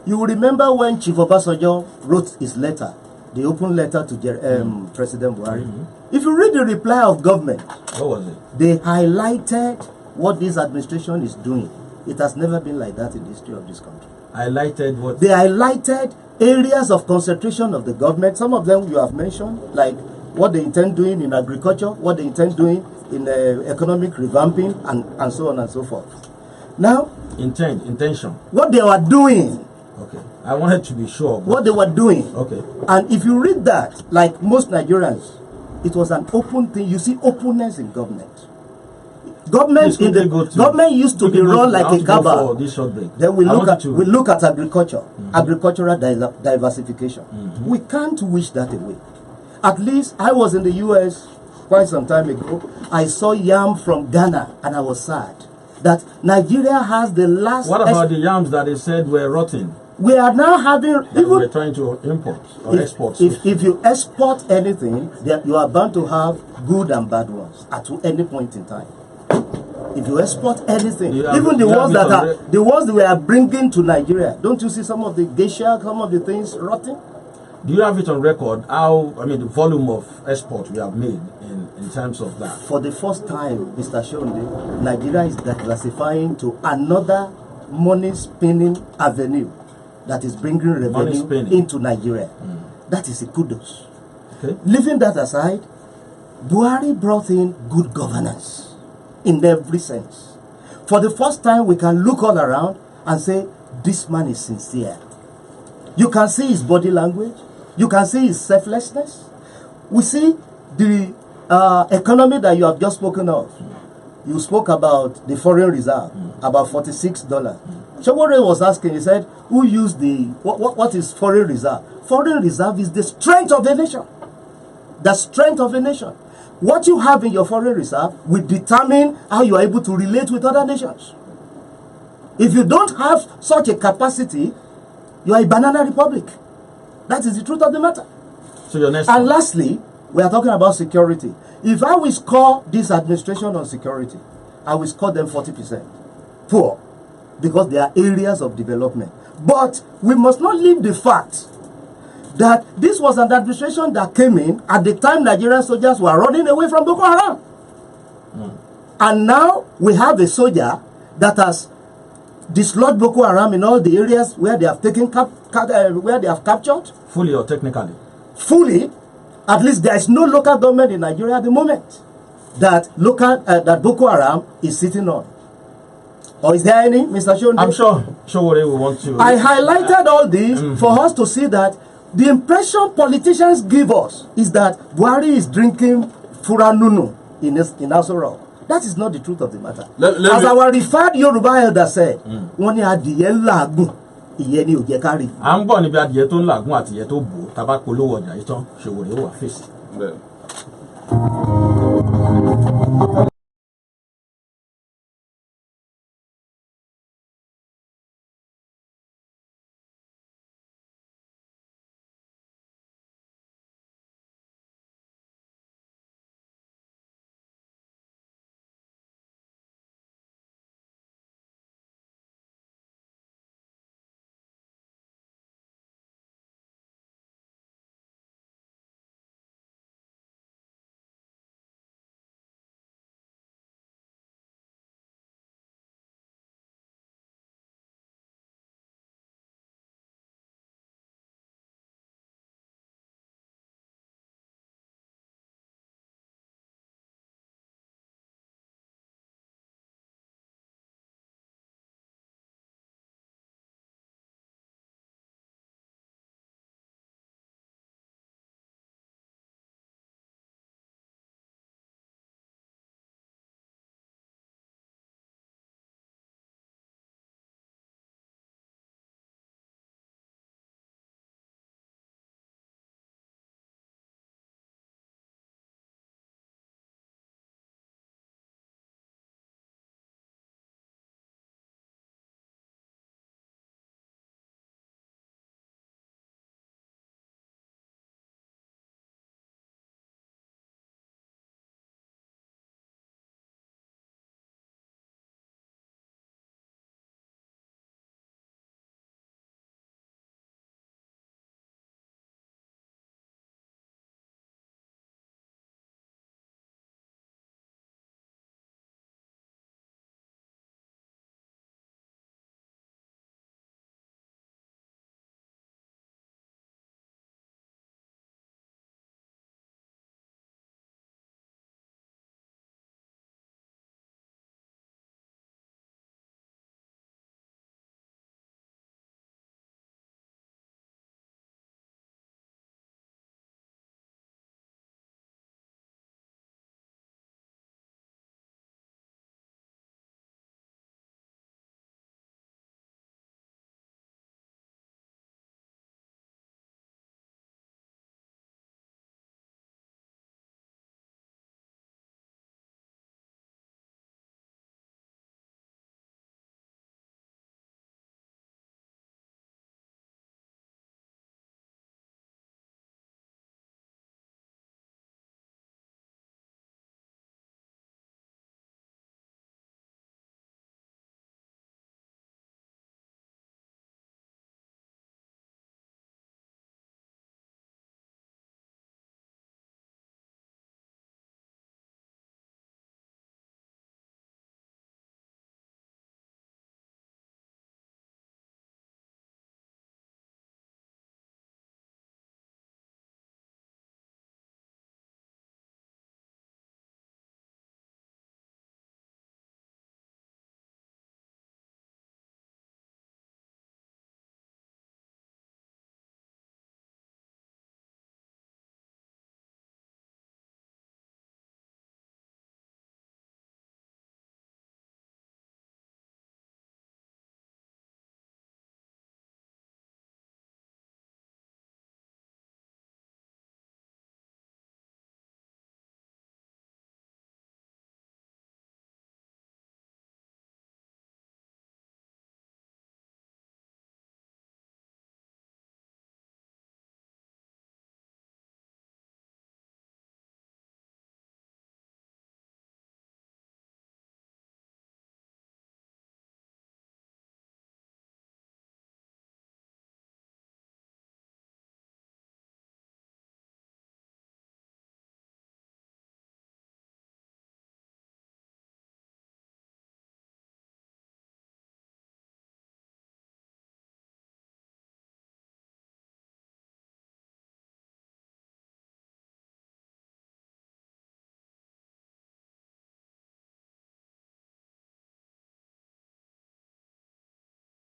you will remember when Chief Obasanjo wrote his letter, the open letter to President Buhari. If you read the reply of government, What was it? they highlighted what this administration is doing. It has never been like that in the history of this country. Highlighted what? They highlighted areas of concentration of the government. Some of them you have mentioned, like what they intend doing in agriculture, what they intend doing in economic revamping, and so on and so forth. Now, Intention. what they were doing, Okay. I wanted to be sure. what they were doing, Okay. and if you read that, like most Nigerians, it was an open thing. You see openness in government. Government government used to be run like a cabal. This short break. Then we look at agriculture, agricultural diversification. We can't wish that away. At least I was in the US quite some time ago. I saw yam from Ghana, and I was sad that Nigeria has the last. What about the yams that they said were rotten? We are now having We're trying to import or export. If you export anything, you are bound to have good and bad ones at any point in time. If you export anything, even the ones that we are bringing to Nigeria, don't you see some of the geisha, some of the things rotting? Do you have it on record the volume of export we have made in terms of that? For the first time, Mr. Sonde, Nigeria is diversifying to another money spinning avenue that is bringing revenue into Nigeria. That is a kudos. Okay. Leaving that aside, Buhari brought in good governance in every sense. For the first time, we can look all around and say, this man is sincere. You can see his body language. You can see his selflessness. We see the economy that you have just spoken of. You spoke about the foreign reserve, about $46. Sowore was asking, he said, who used what is foreign reserve? Foreign reserve is the strength of a nation. The strength of a nation. What you have in your foreign reserve will determine how you are able to relate with other nations. If you don't have such a capacity, you are a banana republic. That is the truth of the matter. So your next And one. lastly, we are talking about security. If I will score this administration on security, I will score them 40% poor, because there are areas of development. But we must not leave the fact that this was an administration that came in at the time Nigerian soldiers were running away from Boko Haram. And now we have a soldier that has dislodged Boko Haram in all the areas where they have taken where they have captured. Fully or technically? Fully. At least there is no local government in Nigeria at the moment that Boko Haram is sitting on. Or is there any, Mr. Sonde? I'm sure Sowore will want to. I highlighted all this for us to see that the impression politicians give us is that Buhari is drinking Furanunu in Aso Rock. That is not the truth of the matter. As our referred Yoruba elder said, wọ́n ní adìyẹ làágùn, ìyẹn ni ò jẹ́ ká rí. À ń bọ̀ níbi adìyẹ tó ń làágùn àti ìyẹn tó bò tá bá polówó ọjà yìí tán Sowore ó wà fèsì.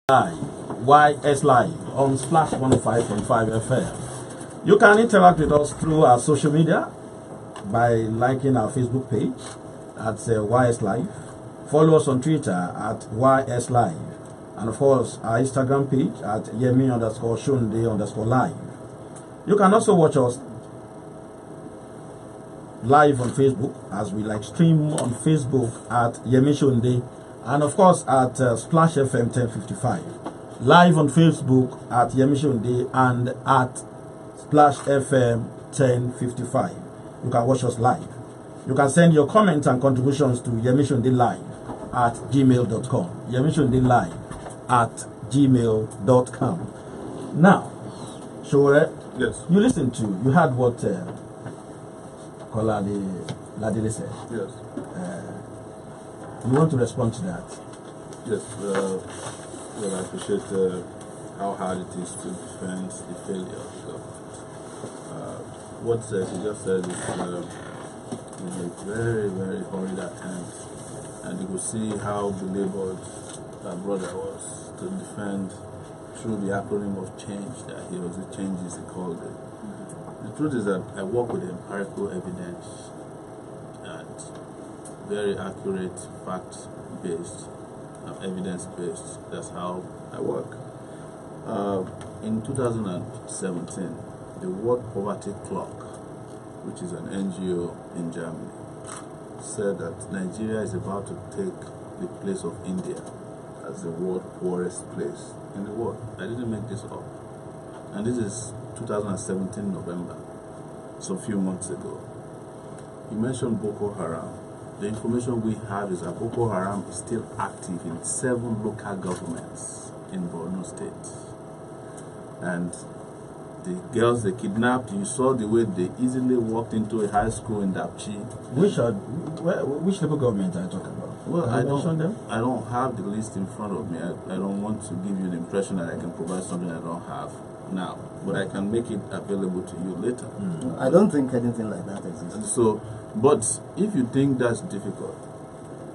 YSLive on Splash 105.5 FM. You can interact with us through our social media by liking our Facebook page at YSLive. Follow us on Twitter at YSLive. And of course, our Instagram page at Yemi_Sonde_live. You can also watch us live on Facebook as we live stream on Facebook at Yemi Sonde, and of course at Splash FM 1055. Live on Facebook at Yemi Sonde and at Splash FM 1055. You can watch us live. You can send your comments and contributions to yemisondelive at gmail.com. yemisondelive at gmail.com. Now, Sowore, Yes. you listened to, you heard what Ladele said. Yes. You want to respond to that? Yes. Well, I appreciate how hard it is to defend the failure of the government. What he just said is a very, very horrid attempt, and you could see how belabored our brother was to defend through the acronym of change that he was the changes he called it. The truth is that I work with empirical evidence and very accurate, fact-based, evidence-based. That's how I work. In 2017, the World Poverty Clock, which is an NGO in Germany, said that Nigeria is about to take the place of India as the world's poorest place in the world. I didn't make this up. And this is 2017 November, so a few months ago. You mentioned Boko Haram. The information we have is that Boko Haram is still active in 7 local governments in Borno State. And the girls they kidnapped, you saw the way they easily walked into a high school in Dapchi. Which local government are you talking about? Well, I don't have the list in front of me. I don't want to give you the impression that I can provide something I don't have now, but I can make it available to you later. I don't think anything like that exists. And so, but if you think that's difficult,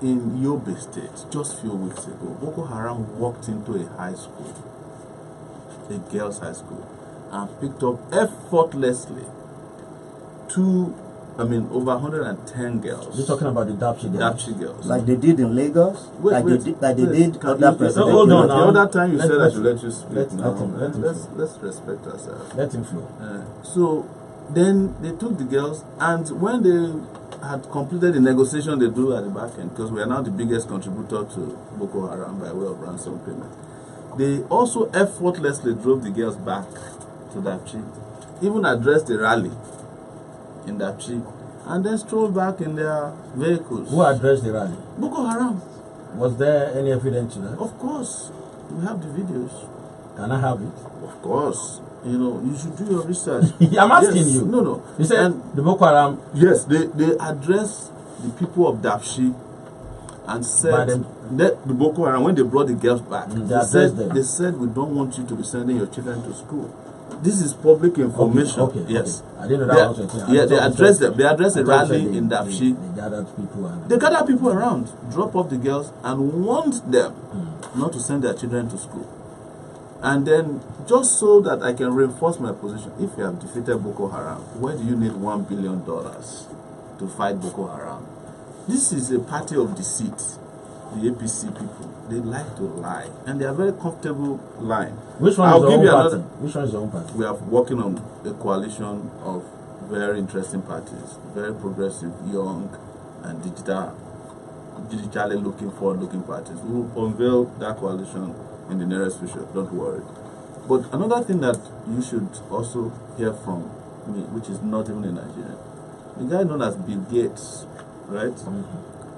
in Yobe State, just a few weeks ago, Boko Haram walked into a high school, a girls' high school, and picked up effortlessly over 110 girls. You're talking about the Dapchi girls? Dapchi girls. Like they did in Lagos? Like they did other presidents? Hold on now. The other time you said I should let you speak. Let him Let's respect ourselves. Let him flow. So then they took the girls, and when they had completed the negotiation they do at the back end, because we are now the biggest contributor to Boko Haram by way of ransom payment, they also effortlessly drove the girls back to Dapchi, even addressed a rally in Dapchi, and then strolled back in their vehicles. Who addressed the rally? Boko Haram. Was there any evidence to that? Of course. We have the videos. Can I have it? Of course. You should do your research. I'm asking you. No. You said the Boko Haram. Yes, they addressed the people of Dapchi and said that the Boko Haram, when they brought the girls back, they said we don't want you to be sending your children to school. This is public information. Okay. Yes. I didn't know that was a thing. They addressed them. They addressed a rally in Dapchi. They gathered people. They gathered people around, drop off the girls, and warned them not to send their children to school. And then, just so that I can reinforce my position, if you have defeated Boko Haram, why do you need $1 billion to fight Boko Haram? This is a party of deceit. The APC people, they like to lie, and they are very comfortable lying. Which one is your own party? Which one is your own party? We are working on a coalition of very interesting parties, very progressive, young, and digitally forward-looking parties. We will unveil that coalition in the nearest future. Don't worry. But another thing that you should also hear from me, which is not even in Nigeria, the guy known as Bill Gates, right?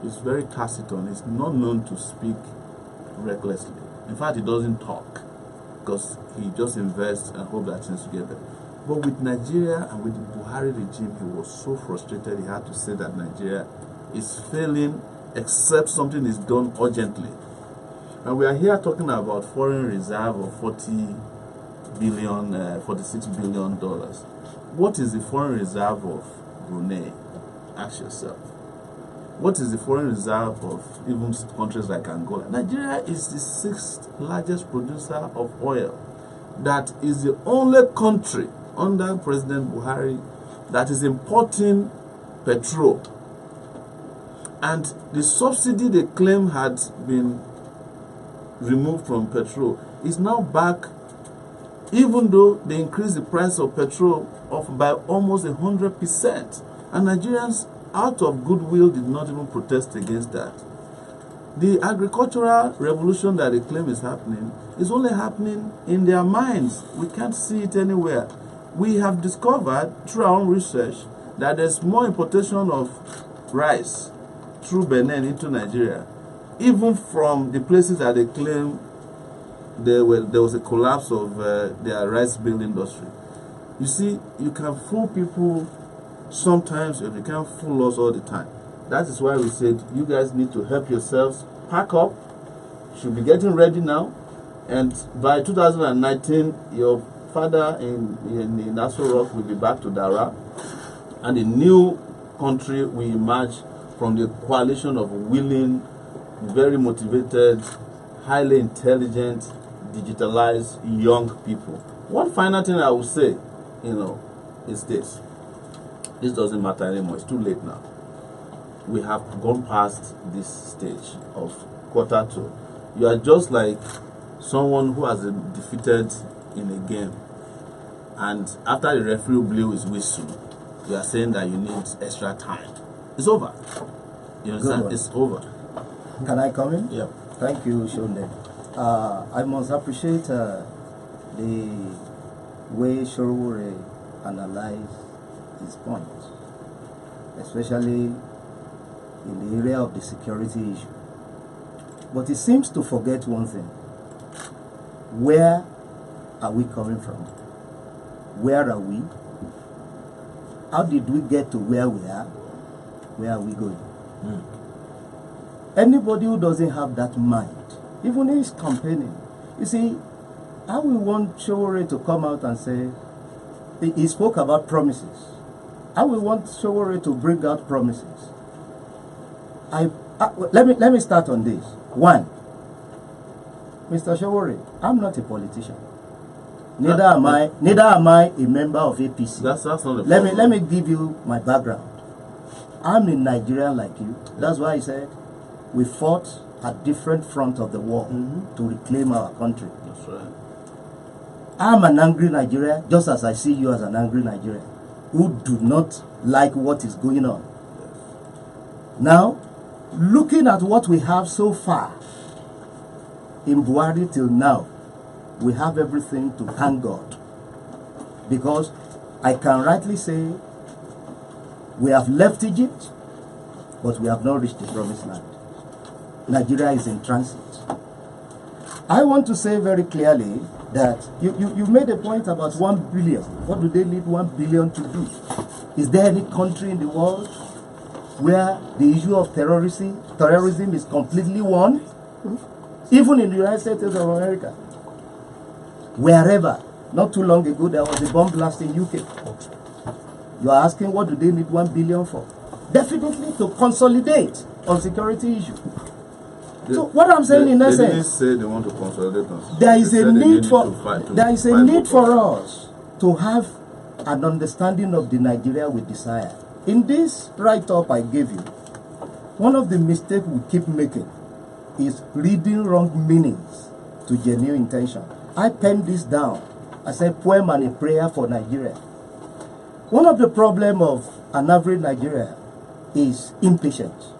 He's very taciturn. He's not known to speak recklessly. In fact, he doesn't talk because he just invests and hope that things will get better. But with Nigeria and with the Buhari regime, he was so frustrated he had to say that Nigeria is failing except something is done urgently. And we are here talking about foreign reserve of $46 billion. What is the foreign reserve of Brunei? Ask yourself. what is the foreign reserve of even countries like Angola? Nigeria is the 6th largest producer of oil. That is the only country under President Buhari that is importing petrol. And the subsidy they claim had been removed from petrol is now back, even though they increased the price of petrol by almost 100%. And Nigerians, out of goodwill, did not even protest against that. The agricultural revolution that they claim is happening is only happening in their minds. We can't see it anywhere. We have discovered through our own research that there's more importation of rice through Benin into Nigeria, even from the places that they claim there was a collapse of their rice mill industry. You see, you can fool people sometimes, and you can't fool us all the time. That is why we said you guys need to help yourselves, pack up, should be getting ready now, and by 2019 your father in Aso Rock will be back to Dara, and a new country will emerge from the coalition of willing, very motivated, highly intelligent, digitalized young people. One final thing I will say, is this. This doesn't matter anymore. It's too late now. We have gone past this stage of quarter two. You are just like someone who has been defeated in a game, and after the referee blew his whistle, you are saying that you need extra time. It's over. You understand? It's over. Can I come in? Yeah. Thank you, Sonde. I must appreciate the way Sowore analyzed his point, especially in the area of the security issue. But he seems to forget one thing. Where are we coming from? Where are we? How did we get to where we are? Where are we going? Anybody who doesn't have that mind, even if he's campaigning, you see, how we want Sowore to come out and say, he spoke about promises. How we want Sowore to bring out promises. Let me start on this. One, Mr. Sowore, I'm not a politician. Neither am I a member of APC. That's not the Let me give you my background. I'm a Nigerian like you. That's why I said we fought at different fronts of the war to reclaim our country. That's right. I'm an angry Nigerian, just as I see you as an angry Nigerian, who do not like what is going on. Now, looking at what we have so far, in Buhari till now, we have everything to thank God. Because I can rightly say we have left Egypt, but we have not reached the promised land. Nigeria is in transit. I want to say very clearly that you made a point about 1 billion. What do they need 1 billion to do? Is there any country in the world where the issue of terrorism is completely won? Even in the United States of America. Wherever. Not too long ago, there was a bomb blast in UK. You are asking, what do they need 1 billion for? Definitely to consolidate on security issues. So what I'm saying in essence, they didn't say they want to consolidate on. there is a need for us to have an understanding of the Nigeria we desire. In this write-up I gave you, one of the mistakes we keep making is reading wrong meanings to genuine intention. I penned this down. I said poem and a prayer for Nigeria. One of the problems of an average Nigerian is impatience.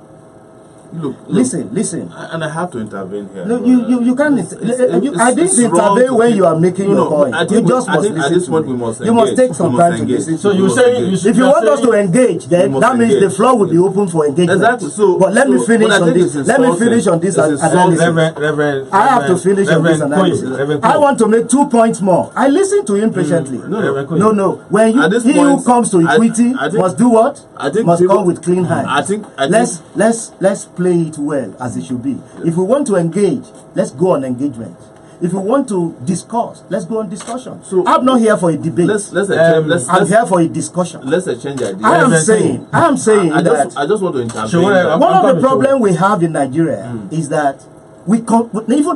Look, listen. And I have to intervene here. No, you can't. I didn't intervene when you are making your point. You just must listen. At this point, we must engage. You must take some time to listen. So you say if you want us to engage, then that means the floor will be open for engagement. Exactly. So, but let me finish on this. Let me finish on this analysis. Reverend, I have to finish on this analysis. I want to make 2 points more. I listened to him patiently. No. When he who comes to equity must do what? Must come with clean hands. Let's play it well as it should be. If we want to engage, let's go on engagement. if you want to discuss, let's go on discussion. So I'm not here for a debate. I'm here for a discussion. Let's exchange ideas. I am saying that I just want to intervene. one of the problems we have in Nigeria is that even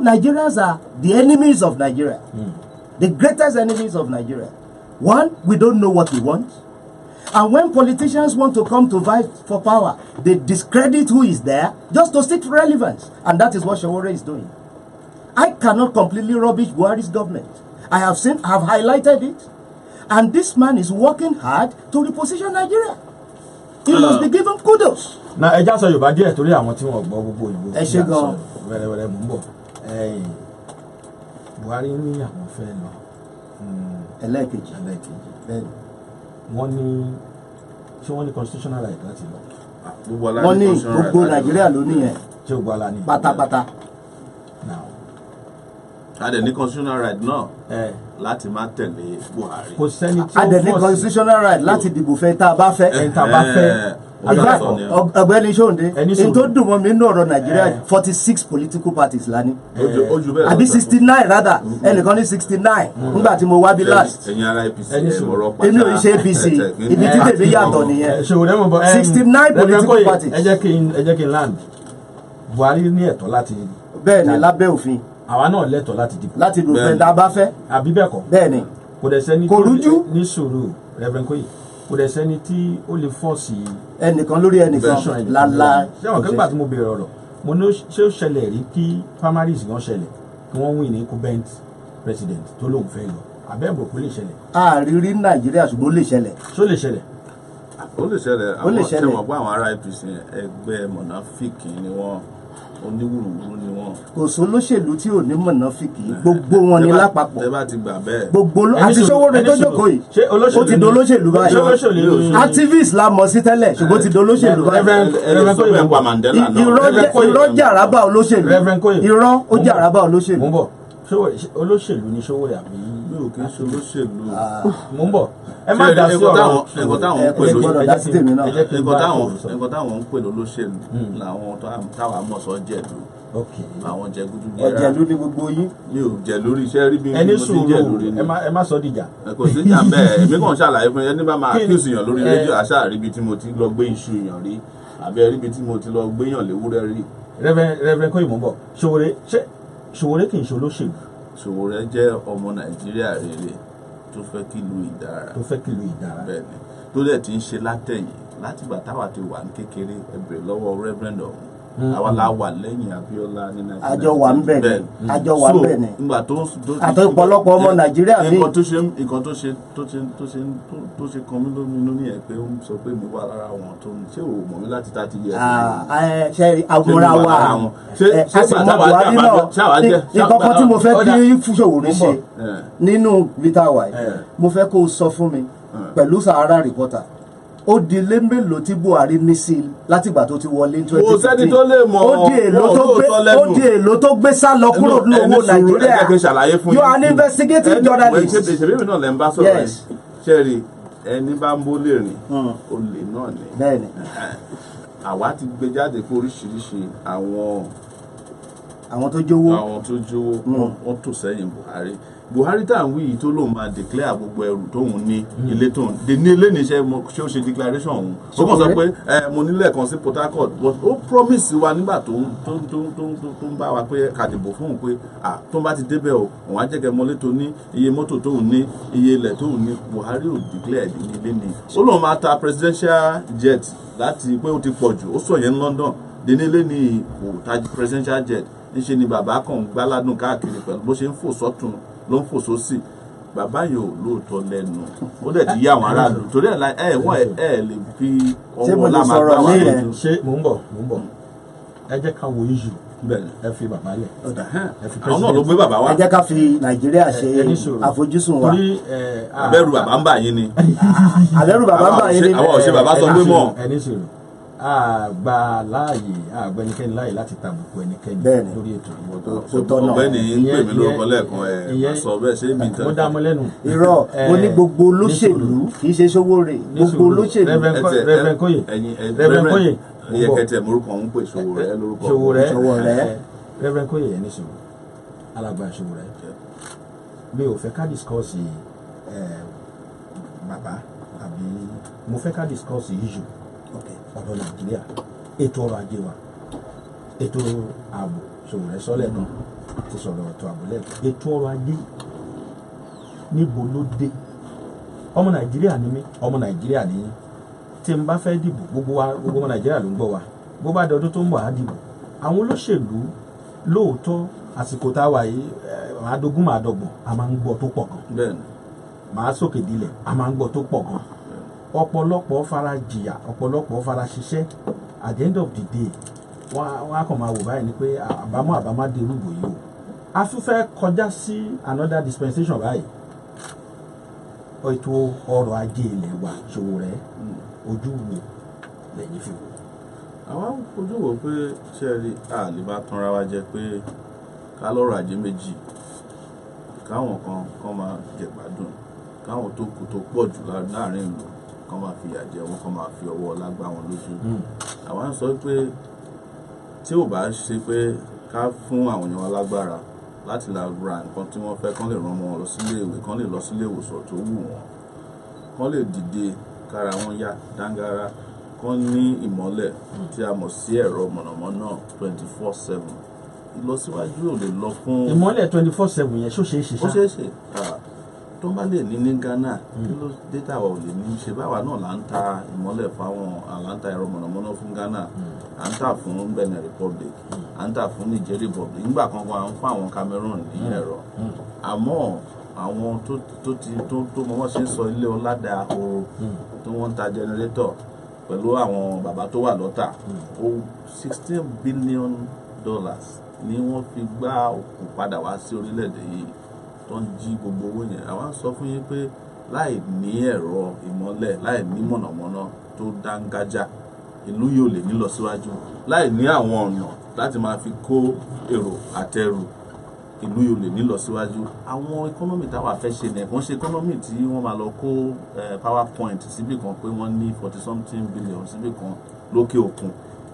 Nigerians are the enemies of Nigeria, the greatest enemies of Nigeria. One, we don't know what we want. And when politicians want to come to vie for power, they discredit who is there just to seek relevance. And that is what Sowore is doing. I cannot completely rubbish Buhari's government. I have highlighted it. And this man is working hard to reposition Nigeria. He must be given kudos. Now, I just saw you, but dear, to I'm watching ẹ ṣé gan. wẹ́rẹ́wẹ́rẹ́ mú bọ̀. Buhari ní àwọn fẹ́ lọ. Ẹlẹ́ẹ̀kejì. Wọ́n ní ṣé wọ́n ní constitutional right láti lọ. Wọ́n ní gbogbo Nàìjíríà ló ní yẹn. Ṣé o gbọ́ ala ní. Pátápátá. Now. A dẹ̀ ní constitutional right náà láti má tẹ̀lé Buhari. Kò sẹ́ni tí A dẹ̀ ní constitutional right láti dìbò fẹ́ tá a bá fẹ́. Tá a bá fẹ́. Ọ̀gbẹ́ni Sonde, n tó dùn mọ́ mi nínú ọ̀rọ̀ Nàìjíríà 46 political parties la ní. Àbí 69 rather, ẹnìkan ní 69 nígbà tí mo wá bí last. Ẹ̀yin ará APC ẹ̀rọ pàṣẹ. Èmi ò ṣe APC, ibi tí tèmi yàtọ̀ nìyẹn. 69 political parties. Ẹ jẹ́ kí n land. Buhari ní ẹ̀tọ́ láti. Bẹ́ẹ̀ ni lábẹ́ òfin. Àwa náà lẹ́tọ̀ọ́ láti dìbò. Láti dìbò fẹ́ tá a bá fẹ́. Àbí bẹ́ẹ̀ kọ́. Bẹ́ẹ̀ ni. Kò dẹ̀ sẹ́ni Kò rújú. ní sùúrù Reverend Koyi. Kò dẹ̀ sẹ́ni tí ó lè fọ́ọ̀sì ẹnìkan lórí ẹnìkan lálá. Ṣé àwọn akẹ́gbà tí mo bèèrè ọ̀rọ̀ mo ní ṣé ó ṣẹlẹ̀ rí kí primaries gan ṣẹlẹ̀ kí wọ́n win ní incumbent president tó lóun fẹ́ lọ àbẹ́bò kó lè ṣẹlẹ̀. Àrírí Nàìjíríà ṣùgbọ́n ó lè ṣẹlẹ̀. Ṣó lè ṣẹlẹ̀. Ó lè ṣẹlẹ̀ àwọn tẹ̀wọ̀n pé àwọn ará APC ẹgbẹ́ mọ̀nàfíìkì ni wọ́n oníwùrùwùrù ni wọ́n. Kò sólóṣèlú tí ò ní mọ̀nàfíìkì gbogbo wọn ni lápapọ̀. Tẹ́ bá ti gbà bẹ́ẹ̀. Gbogbo àti Sowore tó jókòó yìí ó ti dolóṣèlú báyìí. Activist la mọ̀ sí tẹ́lẹ̀ ṣùgbọ́n ó ti dolóṣèlú báyìí. Irọ́ jẹ́ àràbà olóṣèlú. Irọ́ ó jẹ́ àràbà olóṣèlú. Mo ń bọ̀ olóṣèlú ni Sowore àbí. Mi ò kí ń ṣe olóṣèlú. Mo ń bọ̀ ẹ má dá sí ọ̀rọ̀ ẹ̀kọ́ táwọn ń pè lólóṣèlú làwọn táwa mọ̀ sọ jẹ̀lú. Àwọn jẹgúdújẹrá. Ọ̀jẹ̀lú ni gbogbo yín. Mi ò jẹ̀ lórí iṣẹ́ rí bí ẹni mo ti jẹ̀ lórí sùúrù ẹ má sọ dìjà. Kò sí ìjà bẹ́ẹ̀ èmi kàn ṣàlàyé fún ẹni bá máa accuse èèyàn lórí rédíò àṣà ríbi tí mo ti lọ gbé iṣu èèyàn rí àbí ríbi tí mo ti lọ gbéyàn léwúrẹ́ rí. Reverend Koyi mo ń bọ̀ Sowore kì í ṣe olóṣèlú. Sowore jẹ́ ọmọ Nàìjíríà rere tó fẹ́ kílù ìdára. Bẹ́ẹ̀ni tó dẹ̀ ti ń ṣe látẹ̀yìn látìgbà táwa ti wà ní kékeré ẹ̀bẹ̀ lọ́wọ́ Reverend ọ̀hún àwa la wà lẹ́yìn Abíọ́lá ní Nàìjíríà. Àjọ wà ń bẹ̀ ni. Àjọ wà ń bẹ̀ ni. Nígbà tó àti ọ̀pọ̀lọpọ̀ ọmọ Nàìjíríà ní. Nǹkan tó ṣe kan mí lóminú ní ẹ̀ pé ó sọ pé mi wà lára wọn tó ń ṣé ò mọ̀ mí láti 30 years. Ṣe àwòrán wa a sì mọ Buhari náà nǹkan kan tí mo fẹ́ kí Sowore ṣe nínú vita wa mo fẹ́ kó o sọ fún mi pẹ̀lú Sahara reporter ó di ilé mélòó tí Buhari ní sí látìgbà tó ti wọlé 2015. Kò sẹ́ni tó lè mọ̀ ó di èlò tó gbé sá lọ kúrò ní owó Nàìjíríà. You are an investigative journalist. Ìṣèbí náà lẹ́ ń bá sọ̀rọ̀ ẹ̀ ṣẹ́ẹ̀rì ẹni bá ń bó lè rìn olè náà ni. Bẹ́ẹ̀ni. Àwa ti gbé jáde fún oríṣiríṣi àwọn tó jówó wọ́n tò sẹ́yìn Buhari tá à ń wí yìí tó lóun máa declare gbogbo ẹrù tóun ní ilé tóun ní ilé níṣẹ́ ṣé ó ṣe declaration òun ó kàn sọ pé mo nílẹ̀ kan sí Port Harcourt but ó promise wa nígbà tó ń bá wa pé kàdìbò fún òun pé tó ń bá ti débẹ̀ o òun á jẹ́kẹ́ mọ́lé tó ní iye mọ́tò tóun ní iye ilẹ̀ tóun ní Buhari ò declare ní ilé ni ó lóun máa ta presidential jet láti pé ó ti pọ̀ jù ó sọ yẹn ní London dénilé ní kò ta presidential jet níṣẹ́ ni bàbá kan gbáládùn káàkiri pẹ̀lú bó ṣe ń fò sọ́tún ló ń fò sósì bàbá yóò lóòótọ́ lẹ́nu ó dẹ̀ ti yá àwọn aráàlú torí ẹ̀ lè fi ọwọ́ lámà gbá wà lójú. Ṣé mò ń bọ̀ ẹ jẹ́ ká wo iṣu ẹ fi bàbá lẹ̀ àwọn náà ló gbé bàbá wá. Ẹ jẹ́ ká fi Nàìjíríà ṣe àfojúsùn wa. Abẹ́rù bàbá ń bà yín ni. Abẹ́rù bàbá ń bà yín ni. Àwọn ọ̀ṣẹ́ bàbá sọ pé mọ̀. Ẹni sọ̀rọ̀ àgbà láàyè àgbẹnikẹ́ni láàyè láti tàbùkù ẹnikẹ́ni lórí ètò ìwọ̀n. Ọ̀gbẹ́ni ń pè mí lórúkọ lẹ́ẹ̀kan sọ bẹ́ẹ̀ ṣé mi tẹ̀. Mo dá mọ́ lẹ́nu. Irọ́ mo ní gbogbo olóṣèlú kì í ṣe Sowore gbogbo olóṣèlú. Reverend Koyi ẹyẹ kẹtẹ morúkọ ń pè Sowore lórúkọ. Reverend Koyi ẹni sọ̀rọ̀ alàgbà Sowore mi ò fẹ́ ká discuss bàbá àbí mo fẹ́ ká discuss issue ọ̀dọ̀ Nàìjíríà ètò ọrọ̀ ajé wa ètò ààbò Sowore sọ́lẹ̀ kan ti sọ̀rọ̀ ètò ààbò lẹ́ẹ̀kan ètò ọrọ̀ ajé níbo ló dé ọmọ Nàìjíríà ni mí ọmọ Nàìjíríà ni yín tí n bá fẹ́ dìbò gbogbo ọmọ Nàìjíríà ló ń gbọ́ wa bó bá di ọdún tó ń bọ̀ á dìbò àwọn olóṣèlú lóòótọ́ àsìkò tá a wà yìí àádógún màádọ́gbọ̀n a máa ń gbọ́ tó pọ̀ gan màá sókè dilẹ̀ a máa ń gbọ́ tó pọ̀ gan ọ̀pọ̀lọpọ̀ fara jìyà ọ̀pọ̀lọpọ̀ fara ṣiṣẹ́ at the end of the day wọ́n á kàn máa wò báyìí ni pé àbámọ̀ dé irúgbò yìí o a tún fẹ́ kọjá sí another dispensation báyìí ètò ọrọ̀ ajé ilẹ̀ wa Sowore ojú wo lẹ́yìn fi wò. àwọn ojú wo pé ṣe rí àlè bá tanra wa jẹ pé ká lọ́rọ̀ ajé méjì káwọn kan máa jẹ̀gbádùn káwọn tó kù tó pọ̀ jù láàrin ìlú kan máa fi ìyà jẹ wọn kan máa fi ọwọ́ ọlá gbá wọn lójú. àwọn ń sọ pé tí ò bá ṣe pé ká fún àwọn èèyàn wa lágbára láti la ra nǹkan tí wọ́n fẹ́ kán lè rán wọn lọ sílé ìwé kán lè lọ sílé ìwòsàn tó wù wọ́n kán lè dìde kára wọn yá dáńgára kán ní ìmọ́lẹ̀ tí a mọ̀ sí ẹ̀rọ mọ̀nàmọ́ná 24/7 ìlọsíwájú ò lè lọ fún. ìmọ́lẹ̀ 24/7 yẹn ṣó ṣeé ṣe ṣá. ó ṣeé ṣe tó bá lè ní Ghana kí ló dé tàwa ò lè ní ṣe báwa náà là ń ta ìmọ́lẹ̀ fáwọn là ń ta ẹ̀rọ mọ̀nàmọ́ná fún Ghana à ń tà fún Benin Republic à ń tà fún Niger Republic nígbà kan à ń fún àwọn Cameroon ní ẹ̀rọ àmọ́ àwọn tó mọ́ wọ́n ṣe ń sọ ilé ọ̀làdà ahoro tí wọ́n ń ta generator pẹ̀lú àwọn bàbá tó wà lọ́tà $16 billion ni wọ́n fi gbá òkú padà wá sí orílẹ̀-èdè yìí tó ń jí gbogbo owó yẹn àwọn sọ fún yín pé láì ní ẹ̀rọ ìmọ́lẹ̀ láì ní mọ̀nàmọ́ná tó dángájá ìlú yóò lè ní lọ síwájú láì ní àwọn ọ̀nà láti máa fi kó èrò àtẹrù ìlú yóò lè ní lọ síwájú àwọn economy táwa fẹ́ ṣe nìkan ṣe economy tí wọ́n máa lọ kó PowerPoint síbì kan pé wọ́n ní 40-something billion síbì kan lókè òkun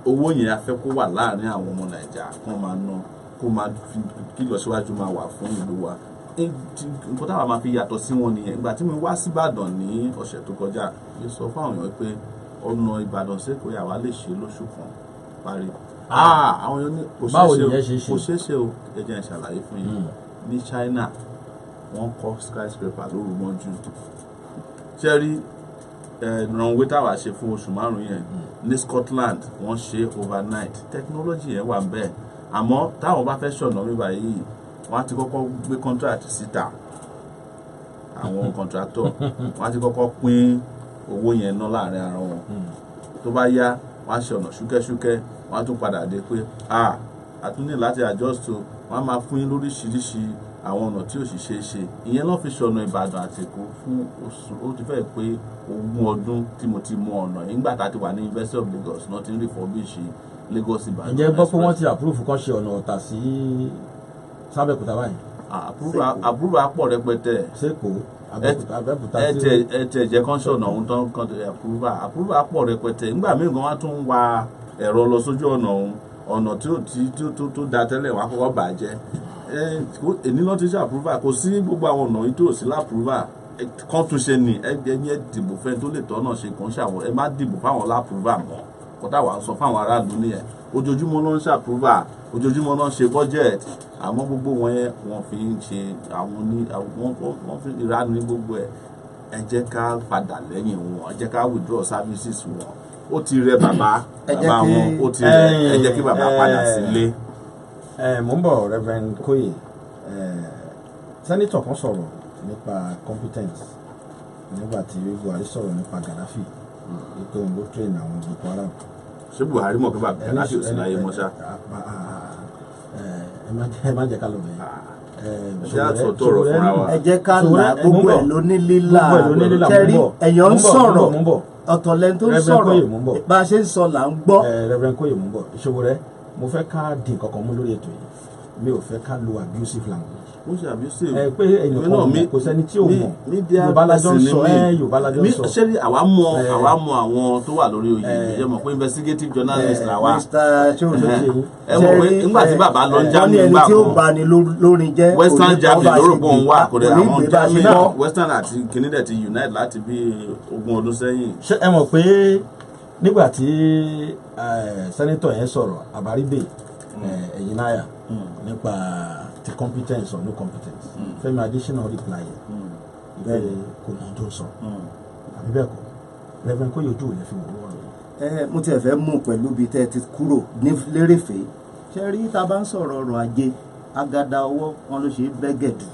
owó yẹn a fẹ́ kó wà láàrin àwọn ọmọ Nàìjíríà kó máa ná kó máa fi kí lọ síwájú máa wà fún ìlú wa nǹkan táwa máa fi yàtọ̀ sí wọn nìyẹn ìgbà tí mo wá sí Ìbàdàn ní ọ̀sẹ̀ tó kọjá mo sọ fún àwọn èèyàn pé ọ̀nà Ìbàdàn sẹ́kọ̀ọ́ yà wá lè ṣe lóṣù kan parí. àwọn èèyàn ní kò ṣeé ṣe o ẹ jẹ́ n ṣàlàyé fún yín ní China wọ́n kọ́ skyscraper lóru mọ́jú ṣẹ́rí runway táwa ṣe fún oṣù márùn-ún yẹn ní Scotland wọ́n ṣe overnight technology yẹn wà bẹ́ẹ̀ àmọ́ táwọn bá fẹ́ ṣọ̀nà wíwá yìí wọ́n á ti kọ́kọ́ gbé contract síta àwọn contractor wọ́n á ti kọ́kọ́ pín owó yẹn ná láàrin ara wọn tó bá yá wọ́n á ṣe ọ̀nà ṣúkẹ́ṣúkẹ́ wọ́n á tún padà dé pé a tún ní láti adjust o wọ́n á máa fún yín lóríṣiríṣi àwọn ọ̀nà tí ò sì ṣeé ṣe ìyẹn náà fi ṣọ̀nà Ìbàdàn àti Èkó fún oṣù ó ti fẹ́ pé 20 ọdún tí mo ti mọ ọ̀nà nígbà tá a ti wà ní University of Lagos náà ti ń refurbish Lagos Ìbàdàn. ǹjẹ́ gbọ́ pé wọ́n ti approve kan ṣe ọ̀nà Ọ̀tà sí sábẹ́kúta báyìí. àbúrò àpọ̀ rẹpẹtẹ. sẹ́kọ̀ọ́ Abẹ́òkúta sí. ẹ̀tẹ̀ jẹ́ kán ṣọ̀nà ohun tán kan àbúrò àpọ̀ rẹpẹtẹ nígbà míì gan wá tún ń wa ẹ̀rọ lọ sójú ọ̀nà tó da tẹ́lẹ̀ wọ́n á kọ́kọ́ bàjẹ́ èní náà ti ṣe àpúrúfà kò sí gbogbo àwọn ọ̀nà yìí tó sí lápúrúfà kan tún ṣe ní ẹgbẹ́ dìbò fẹ́ tó lè tọ́nà ṣe kàn ṣàwọn ẹ má dìbò fáwọn lápúrúfà mọ́ kọ́tà wà ń sọ fáwọn aráàlú nìyẹn ojoojúmọ́ náà ń ṣàpúrúfà ojoojúmọ́ náà ń ṣe budget àmọ́ gbogbo wọn yẹn wọ́n fi ń ṣe wọ́n fi ìranu ní gbogbo ẹ jẹ́ ká padà lẹ́yìn wọn ẹ jẹ́ ká withdraw services wọn ó ti rẹ bàbá wọn ó ti rẹ ẹ jẹ́ kí bàbá padà sílé. mo ń bọ̀ Reverend Koye sẹ́nitọ̀ kan sọ̀rọ̀ nípa competence nígbà tí Buhari sọ̀rọ̀ nípa Gaddafi ètò òun ló train àwọn Boko Haram. ṣé Buhari mọ̀ pé bàbá Gaddafi ò sí láyé mọ́ṣá. ẹ má jẹ́ ká lọ bẹ̀yẹn. ẹ jẹ́ ká là gbogbo ẹ̀ ló ní lílà tẹ́rí ẹ̀yàn ń sọ̀rọ̀ ọ̀tọ̀ lẹ́ni tó ń sọ̀rọ̀ bá a ṣe ń sọ là ń gbọ́. Reverend Koye mú bọ̀ Sowore mo fẹ́ ká di nǹkan kan mú lórí ètò yìí mi ò fẹ́ ká lo abusive language ó ṣe abusive. pé èèyàn kan mọ̀ kò sẹ́ni tí ò mọ̀ Yorùbá lájọ́ ń sọ Yorùbá lájọ́ ń sọ. ṣé àwa mọ àwọn tó wà lórí oyè ẹ mọ̀ pé investigative journalist là wá. ẹ mọ̀ pé nígbà tí bàbá lọ ń jáde nígbà kan Western Germany lórúkọ òun wà kò dé àwọn Germany Western àti kìnìdẹ̀ ti unite láti bí 20 ọdún sẹ́yìn. ṣé ẹ mọ̀ pé nígbà tí sẹ́nitọ̀ yẹn sọ̀rọ̀ Àbáríbè ẹ̀yìn náà nípa ti competence or no competence Fẹ́mi Adésínà reply ìfẹ́ kò mọ̀ tó sọ àbí bẹ́ẹ̀ kọ́ Reverend Kóyèjú ò lè fi wò wọ́n. mo tiẹ̀ fẹ́ mú pẹ̀lú bíi tẹ́ ti kúrò ní lérèfé ṣe rí tá a bá ń sọ̀rọ̀ ọrọ̀ ajé agada ọwọ́ wọn ló ṣe é bẹ́gẹ̀dù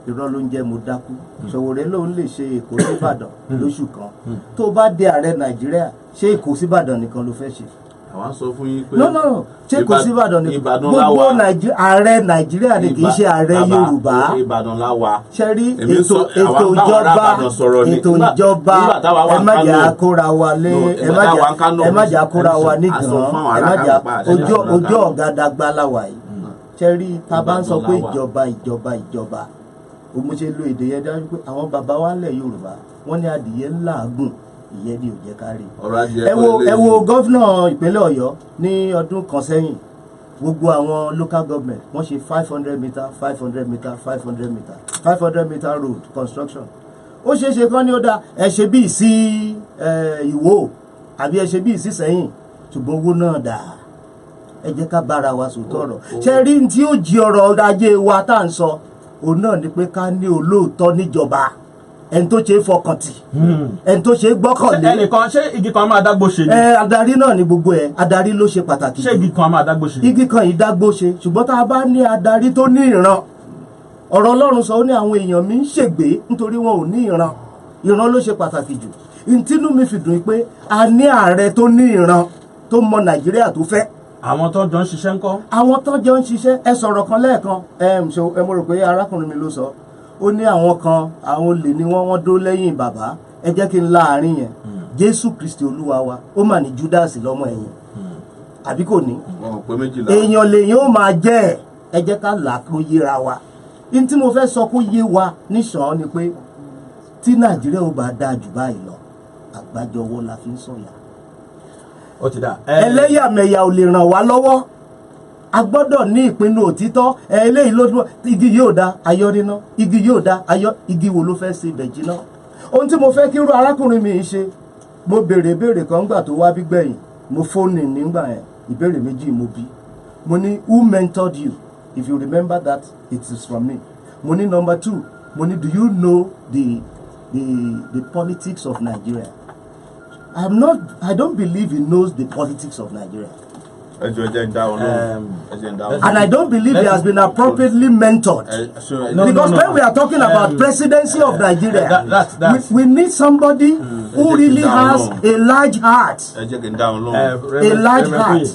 irọ́ ló ń jẹ́ mo dákú Sowore lòun lè ṣe Èkó síbàdàn lóṣù kan tó bá dé ààrẹ Nàìjíríà ṣé Èkó síbàdàn nìkan ló fẹ́ ṣe. àwọn sọ fún yín pé no ṣé Èkó síbàdàn nìkan gbogbo ààrẹ Nàìjíríà ni kì í ṣe ààrẹ Yorùbá. Ìbàdàn la wà. ṣe rí ètò ìjọba ẹ má jà kóra wa lé ẹ má jà kóra wa nígàn ẹ má jà ojú ọ̀gádàgbà láwà yìí ṣe rí tá a bá ń sọ pé ìjọba mo ṣe lo èdè yẹn dájú pé àwọn bàbá wa ńlẹ̀ Yorùbá wọ́n ní adìyẹ ńlá àgùn ìyẹn ni ò jẹ́ ká rí. ẹ wo gọ́fúnà ìpínlẹ̀ Ọ̀yọ́ ní ọdún kan sẹ́yìn gbogbo àwọn local government wọ́n ṣe 500 meter 500 meter 500 meter 500 meter road construction. ó ṣeé ṣe kán ní ó dá ẹ ṣe bíi sí Ìwó àbí ẹ ṣe bíi sí Sẹ́yìn ṣùgbọ́n owó náà dà ẹ jẹ́ ká bára wa sòtọ́ ọ̀rọ̀ ṣe rí tí ó jí ọrọ̀ ajé wa tá à ń sọ òun náà ni pé ká ní olóòótọ́ níjọba ẹni tó ṣe é fọkàn tì ẹni tó ṣe é gbọ́kànlé. ẹnìkan ṣé igi kan máa dágbó ṣe ni. adarí náà ni gbogbo adarí ló ṣe pàtàkì. ṣé igi kan máa dágbó ṣe. igi kan yìí dágbó ṣe ṣùgbọ́n tá a bá ní adarí tó ní ìran ọ̀rọ̀ Ọlọ́run sọ ó ní àwọn èèyàn mi ń ṣègbé nítorí wọn ò ní ìran ló ṣe pàtàkì jù. ìtínú mi fi dùn pé a ní ààrẹ tó ní ìran tó mọ Nàìjíríà tó fẹ́. àwọn tó jọ ń ṣiṣẹ́ ńkọ́. àwọn tó jọ ń ṣiṣẹ́ ẹ sọ̀rọ̀ kan lẹ́ẹ̀kan mo rò pé arákùnrin mi ló sọ ó ní àwọn kan àwọn olè ni wọ́n dó lẹ́yìn bàbá ẹ jẹ́ kí n láàrin yẹn Jésù Kristi Olúwa wa ó mà ní Judas lọ́mọ ẹ̀yìn àbí kò ní. èèyàn lèyìn ó máa jẹ́ ẹ jẹ́ ká là kó yéra wa ní tí mo fẹ́ sọ kó yé wa níṣàn ni pé tí Nàìjíríà ó bá dáa jù báyìí lọ àgbájọwọ́ la fi ń sọ̀yà. ó ti dà. ẹlẹ́yàmẹ̀yà ò lè ràn wá lọ́wọ́ a gbọ́dọ̀ ní ìpinnu òtítọ́ eléyìí ló dúró igi yóò da ayọ̀ níná igi yóò da ayọ̀ igi wo ló fẹ́ ṣe ibẹ̀ jiná. ohun tí mo fẹ́ kí irú arákùnrin mi ṣe mo béèrè kan gbà tó wá bí gbẹ̀yìn mo fóònù nígbà yẹn ìbéèrè méjì mo bí mo ní who mentored you if you remember that it is from me mo ní number 2 mo ní do you know the politics of Nigeria. I don't believe he knows the politics of Nigeria. And I don't believe he has been appropriately mentored. Because when we are talking about presidency of Nigeria, we need somebody who really has a large heart. A large heart.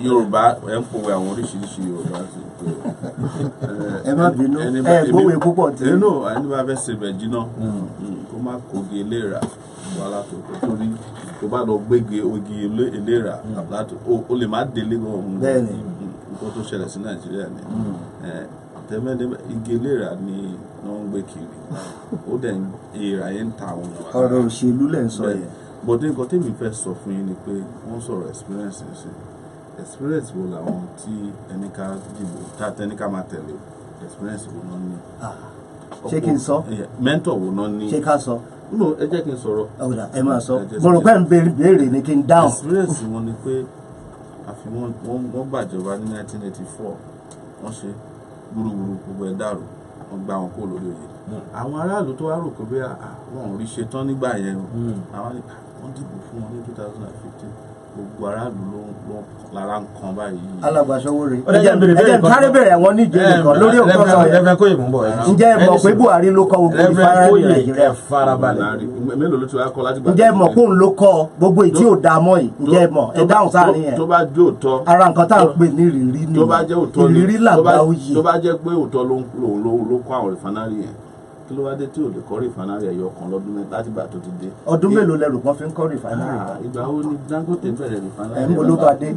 Yorùbá ẹni bá fẹ́ ṣe bẹ̀ jiná kó má kóge eléra wàhálà tó bá lọ gbége ogi eléra o lè má délé nǹkan tó ṣẹlẹ̀ sí Nàìjíríà ni tẹ́mẹ́lẹ́ igi eléra ni wọ́n ń gbé kiri ó dẹ̀ èèrà yẹn ń ta àwọn èèyàn. ọ̀rọ̀ òṣèlú lẹ̀ ń sọ yẹn. bọ̀dé nǹkan tèmi fẹ́ sọ fún yín ni pé wọ́n sọ̀rọ̀ experience wo làwọn tí ẹnìká dìbò tá ẹnìká máa tẹ̀lé experience wo náà ní. ṣé kí n sọ. mentor wo náà ní. ṣé ká sọ. no ẹ jẹ́ kí n sọ̀rọ̀. ọ̀dà ẹ máa sọ mo rò pé ń béèrè ni kí n dáhùn. experience wọn ni pé àfi wọ́n gbàjọba ní 1984 wọ́n ṣe gbúrúgbúrú gbogbo ẹ̀ dàrú wọ́n gbá wọn kó lórí oyè. àwọn aráàlú tó wá rò pé bí wọn ò rí ṣe tán nígbà yẹn wọ́n dìbò fún wọn ní 2015 gbogbo aráàlú ló lára ń kan báyìí. alàgbà Sowore ẹjẹ sáré bẹ̀rẹ̀ àwọn oníjẹ nìkan lórí òkú sọ yẹn ǹjẹ́ ẹ mọ̀ pé Buhari ló kọ́ gbogbo ìfarahàn Nàìjíríà mélòó ló ti wá kọ́ láti gbà. ǹjẹ́ ẹ mọ̀ pé òun ló kọ́ gbogbo ìdí ò dáa mọ́ yìí ǹjẹ́ ẹ mọ̀ ẹ dáhùn sáàrin yẹn. tó bá jẹ́ òótọ́ ara nǹkan tá à ń pè ní ìrírí ni ìrírí làgbà òye. tó bá jẹ́ pé òótọ́ ló kọ́ àwọn rìfánárì yẹn kí ló wá dé tí ò lè kọ́ rìfánárì ẹ̀yọ kan lọ́dún mẹ́ta láti gbà tó ti dé. ọdún mélòó lẹ́rù kan fi ń kọ́ rìfánárì? Ìgbà wo ni Dangote bẹ̀rẹ̀ rìfánárì? ẹ̀ ń bolo bá dé.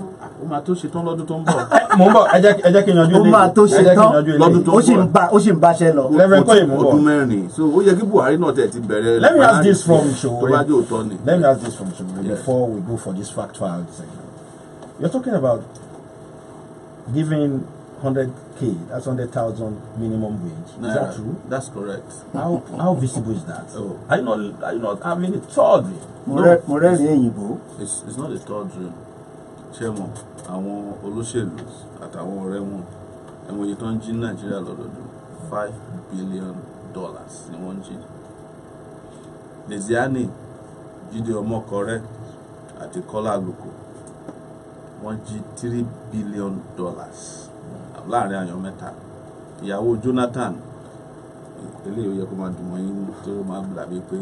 Ó máa tó ṣetán lọ́dún tó ń bọ̀. Mo ń bọ̀, ẹ jẹ́ kí n yanjú ó eléyìí. máa tó Ẹ jẹ́ kí n ṣetán yanjú eléyìí. lọ́dún tó ń bọ̀. ó sì ń báṣẹ́ lọ. Reverend Koye, mo ń bọ̀. Ọdún mẹ́rin. So ó yẹ kí Buhari náà tẹ̀ ti bẹ̀rẹ̀ Let me ask this from tó bá jẹ́ Sowore. òótọ́ ni. Let me ask this from Sowore Yes. before we go for this factual segment. You're talking about giving 100K, that's 100,000 minimum wage. Is that true? That's correct. How visible is that? Oh. Are you not having a third way? mo rẹ́rìn èyìnbó. It's not a third dream. Chairman, àwọn olóṣèlú àtàwọn ọ̀rẹ́ wọn ẹ̀wọ̀n iye tó ń jí Nàìjíríà lọ́dọọdún $5 billion ni wọ́n ń jí. Desiani, Jídé Ọmọkọrẹ́ àti Kọ́lá Àlùkò wọ́n jí $3 billion láàrin àyàn mẹ́ta. Ìyàwó Jonathan eléyìí ó yẹ kó máa dùn wọ́n yín tó máa dàbí pé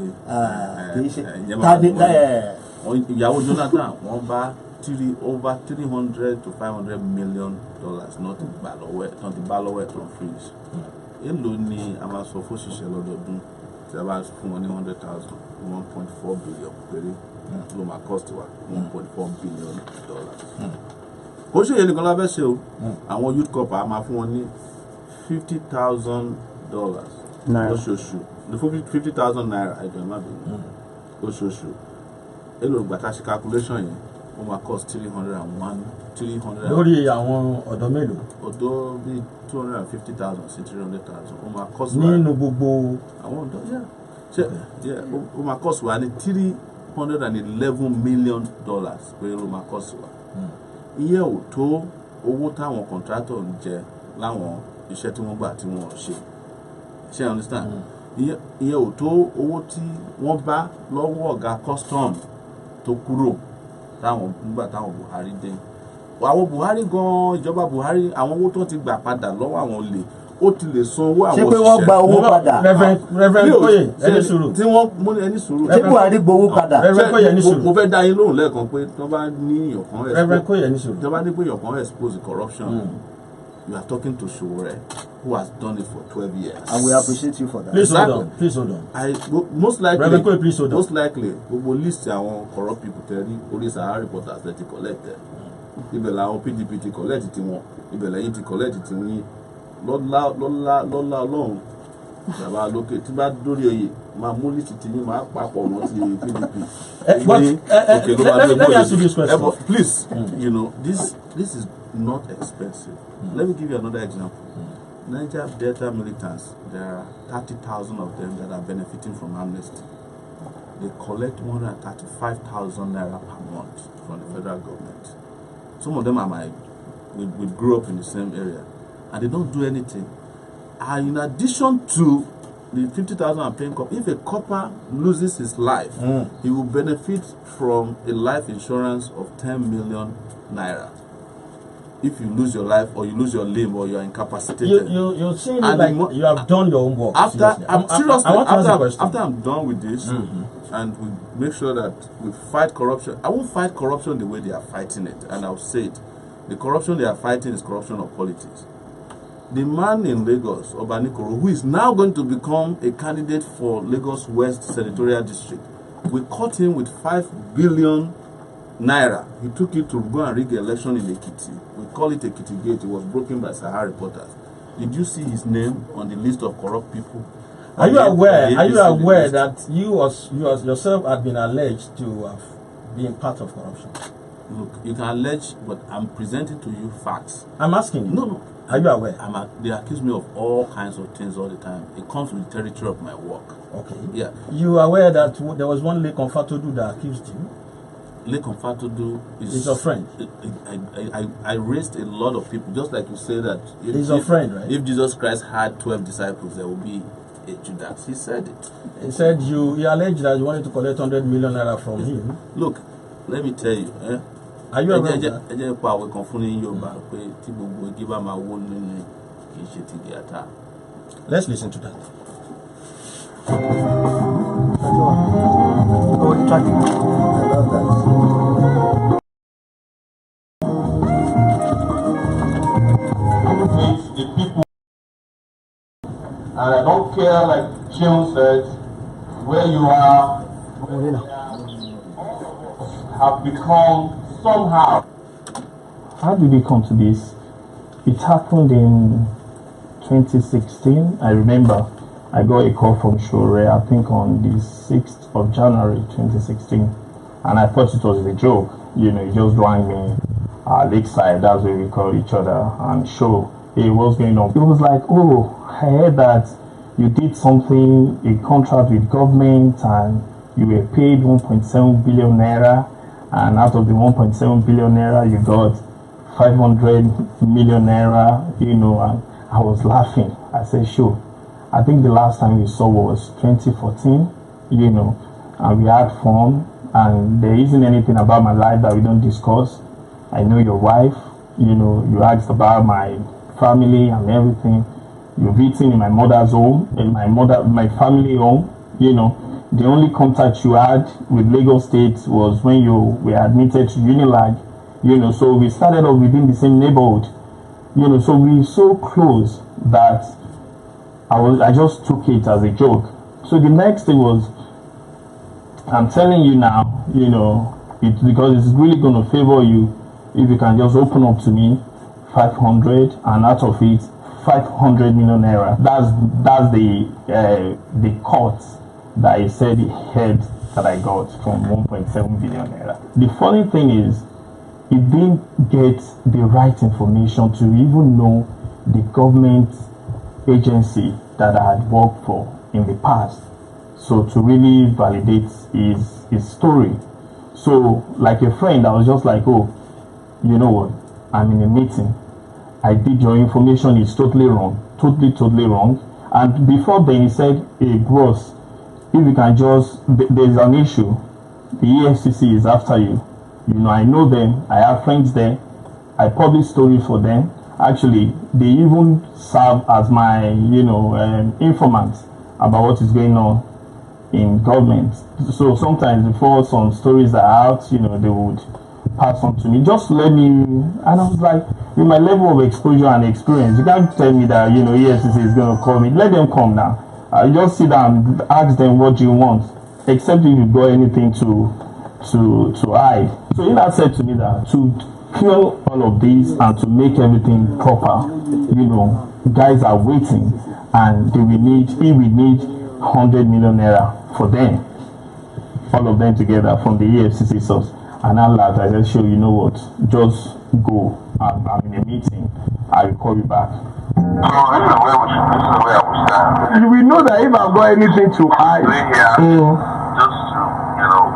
kì í ṣe ẹ̀yẹ́ máa tàbí dùn wọ́n yín. Ìyàwó Jonathan wọ́n bá over $300 to $500 million náà ti gbà lọ́wọ́ ẹ̀ tán ti bá lọ́wọ́ ẹ̀ tó ń freeze. Èló ni a máa sọ fún òṣìṣẹ́ lọ́dọọdún tí a bá fún wọn ní 100,000 $1.4 billion péré ló máa cost wa $1.4 billion. Ó ṣe yẹn nìkan lábẹ́ ṣe o, àwọn youth corps a máa fún wọn ní $50,000 lóṣooṣù, ní $50,000 ẹ̀jọ̀ má bínú lóṣooṣù. Èló ìgbà tá a ṣe calculation yẹn ó máa cost 300 lórí àwọn ọ̀dọ́ mélòó? ọ̀dọ́ bíi 250,000 sí 300,000 ó máa cost wa nínú gbogbo àwọn ọ̀dọ́ ó máa cost wa ní $311 million pé ló máa cost wa. Iye ò tó owó táwọn contractor ń jẹ láwọn iṣẹ́ tí wọ́n gbà tí wọ́n ṣe understand. Iye ò tó owó tí wọ́n bá lọ́wọ́ ọ̀gá custom tó kúrò nígbà táwọn Buhari dé. Àwọn Buhari gan ìjọba Buhari àwọn owó tó ti gbà padà lọ́wọ́ àwọn olè ó ti lè san owó àwọn ṣé pé wọ́n gba owó padà? Reverend Koye, ẹni sùúrù. tí wọ́n mú ẹni sùúrù. ṣé Buhari gbowó padà? Reverend Koye, ẹni sùúrù. mo fẹ́ dá yín lóhùn lẹ́ẹ̀kan pé tí wọ́n bá ní ìyọ̀kan Reverend Koye, ẹni sùúrù. tí wọ́n bá ní pé ìyọ̀kan expose corruption you are talking to Sowore who has done it for 12 years. And we appreciate you for that. Please Exactly. hold on. Please hold on. Most likely, Reverend Koye, please hold on. most likely, gbogbo list àwọn corrupt people tẹ̀lé orí Sahara reporters lẹ́ ti collect ẹ̀. Ibẹ̀ làwọn PDP ti collect tiwọn, ibẹ̀ lẹ́yìn ti collect tiwọn. Lọ́lá Ọlọ́run bàbá lókè tí bá dórí oyè máa mú list ti yín máa papọ̀ mọ́ ti PDP. Let me ask you this question. Please, you know, this is not expensive. Let me give you another example. Niger Delta militants, there are 30,000 of them that are benefiting from amnesty. They collect 135,000 naira per month from the federal government. Some of them are we grew up in the same area, and they don't do anything. And in addition to the 50,000 I'm paying copper, if a copper loses his life, he will benefit from a life insurance of 10 million naira. If you lose your life or you lose your limb or you are incapacitated. You're saying it like you have done your own work. After After I'm done with this, and we make sure that we fight corruption. I won't fight corruption the way they are fighting it, and I'll say it. The corruption they are fighting is corruption of politics. The man in Lagos, Obanikoro, who is now going to become a candidate for Lagos West Senatorial District, we caught him with 5 billion naira. He took it to go and rig the election in Ekiti. We call it Ekiti Gate. It was broken by Sahara reporters. Did you see his name on the list of corrupt people? Are you aware that you yourself had been alleged to have been part of corruption? Look, you can allege, but I'm presenting to you facts. I'm asking you. No. Are you aware? They accuse me of all kinds of things all the time. It comes with the territory of my work. Okay. Yeah. You are aware that there was one Lake Fatodu that accused you? Lake Fatodu is your friend. I raised a lot of people, just like you say that. He's your friend, right? If Jesus Christ had 12 disciples, there would be a Judas. He said it. He said he alleged that you wanted to collect 100 million naira from him. Look, let me tell you. Are you aware of that? Let's listen to that. And I don't care, like Sean said, where you are, have become somehow. How did we come to this? It happened in 2016. I remember I got a call from Sowore, I think on the 6th of January 2016. And I thought it was a joke. You know, he just rang me lakeside, that's where we call each other, and show, hey, what's going on? It was like, oh, I heard that you did something, a contract with government, and you were paid 1.7 billion naira, and out of the 1.7 billion naira, you got 500 million naira, you know, and I was laughing. I said, sure. I think the last time we saw was 2014, you know, and we had fun, and there isn't anything about my life that we don't discuss. I know your wife, you know, you asked about my family and everything. You've eaten in my mother's home, in my family home, you know. The only contact you had with Lagos State was when you were admitted to Unilag, you know, so we started off within the same neighborhood, you know, so we're so close that I just took it as a joke. So the next thing was, I'm telling you now, you know, because it's really going to favor you if you can just open up to me 500, and out of it 500 million naira. That's the cut that I said he had that I got from 1.7 billion naira. The funny thing is, he didn't get the right information to even know the government agency that I had worked for in the past, so to really validate his story. So like a friend, I was just like, oh, you know what, I'm in a meeting, I did, your information is totally wrong, totally wrong. And before then he said, hey bros, if you can just, there's an issue, the EFCC is after you. You know, I know them, I have friends there, I publish stories for them. Actually, they even serve as my, you know, informants about what is going on in government. So sometimes before some stories are out, you know, they would pass on to me, just let me, and I was like, with my level of exposure and experience, you can't tell me that, you know, EFCC is going to call me. Let them come now. I just sit down and ask them what you want, except if you've got anything to hide. So he now said to me that to kill all of these and to make everything proper, you know, guys are waiting, and he will need 100 million naira for them, all of them together from the EFCC source. And I laughed. I said, sure, you know what, just go. I'm in a meeting, I will call you back. So this is where I will start. You will know that if I've got anything to hide, just to, you know,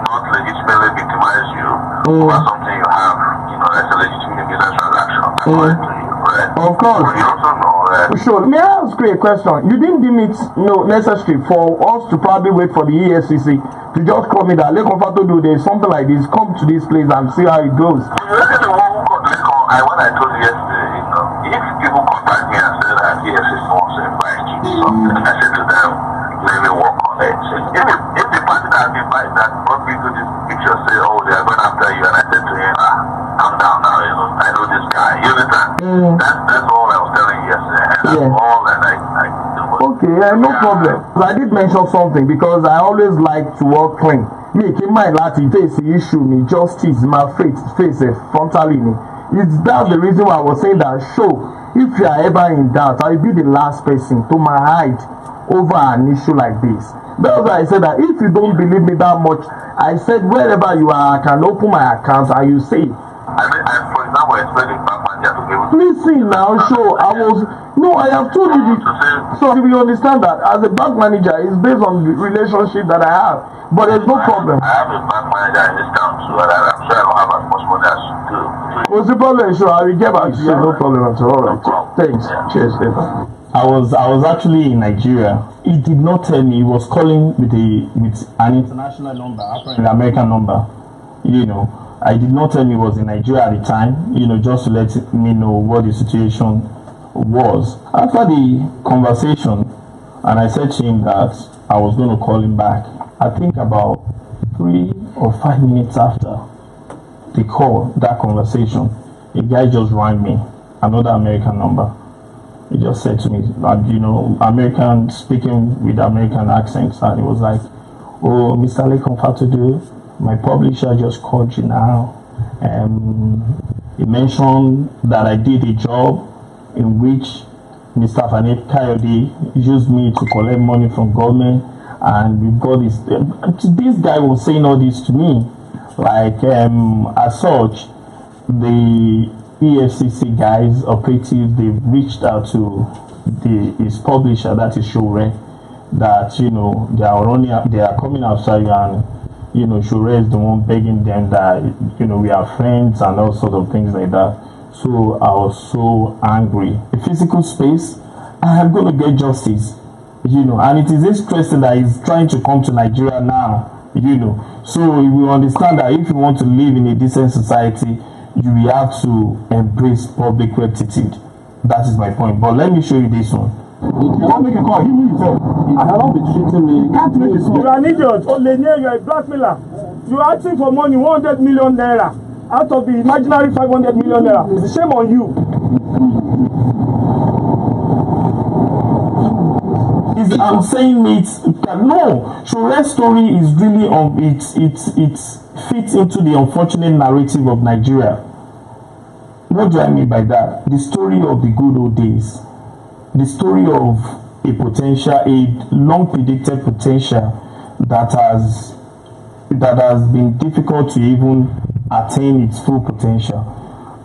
not legitimately victimize you over something you have, you know, as a legitimate business transaction, according to you, right? Of course. But you also know that. Sure. May I ask you a question? You didn't deem it necessary for us to probably wait for the EFCC to just call me that, let Confato do this, something like this, come to this place and see how it goes. You look at the one who got this call, when I told you yesterday, you know, if people contact me and say that EFCC wants to invite you to something, I said to them, let me work on it. So if the party that invited that brought me to this picture say, oh, they are going after you, and I said to him, calm down now, you know, I know this guy. You understand? That's all I was telling you yesterday. And that's all that I okay, no problem. I did mention something because I always like to work clean. Me, keep my Latin face the issue, me justice, my face frontally me. That's the reason why I was saying that show. If you are ever in doubt, I will be the last person to my hide over an issue like this. That's why I said that if you don't believe me that much, I said wherever you are, I can open my account and you say. For example, expecting Bank Manager to be able to. Listen now, show I have told you this. So you understand that as a bank manager, it's based on the relationship that I have. But there's no problem. I have a bank manager in this town too, and I'm sure I don't have as much money as you do. What's the problem? Sure, I will get back to you. No problem at all. Right. Thanks. Cheers. I was actually in Nigeria. He did not tell me. He was calling with an international number, an American number. You know, I did not tell me he was in Nigeria at the time. You know, just to let me know what the situation was. After the conversation, and I said to him that I was going to call him back. I think about 3 or 5 minutes after the call, that conversation, a guy just rang me, another American number. He just said to me, American, speaking with American accents, and he was like, "Oh, Mr. Lekon Fatudu, my publisher just called you now. He mentioned that I did a job in which Mr. Fanet Kayode used me to collect money from government, and we got this." This guy was saying all this to me. Like, as such, the EFCC guys, operatives, they've reached out to his publisher, that is Sowore, that they are coming after you, and Sowore is the one begging them that we are friends and all sorts of things like that. So I was so angry. A physical space, I am going to get justice, and it is this person that is trying to come to Nigeria now, So we will understand that if you want to live in a decent society, you will have to embrace public rectitude. That is my point. But let me show you this one. You cannot make a call. Give me yourself. You cannot be treating me. You can't make a call. You are an idiot. Olenier, you are a blackmailer. You are asking for money, 100 million naira, out of the imaginary 500 million naira. It's a shame on you. I'm saying it. No, Sowore's story is really it fits into the unfortunate narrative of Nigeria. What do I mean by that? The story of the good old days. The story of a long predicted potential that has been difficult to even attain its full potential.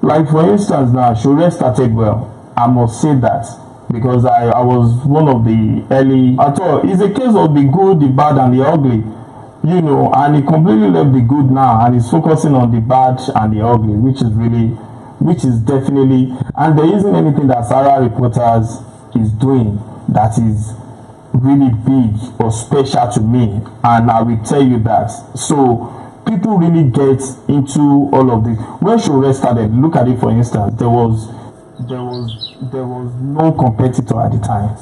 Like, for instance, now Sowore started well. I must say that, because I was one of the early. At all, it's a case of the good, the bad, and the ugly. And he completely left the good now, and he's focusing on the bad and the ugly, which is definitely, and there isn't anything that Sahara Reporters is doing that is really big or special to me, and I will tell you that. So people really get into all of this. When Sowore started, look at it, for instance, there was no competitor at the time.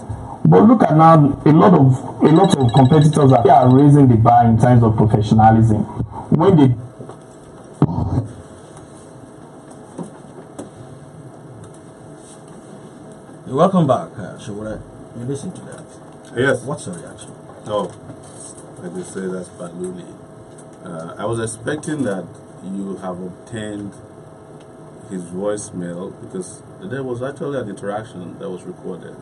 But look at now, a lot of competitors are raising the bar in terms of professionalism. When they Welcome back, Sowore. You listen to that. Yes. What's your reaction? Oh, like they say, that's baloney. I was expecting that you have obtained his voicemail, because there was actually an interaction that was recorded,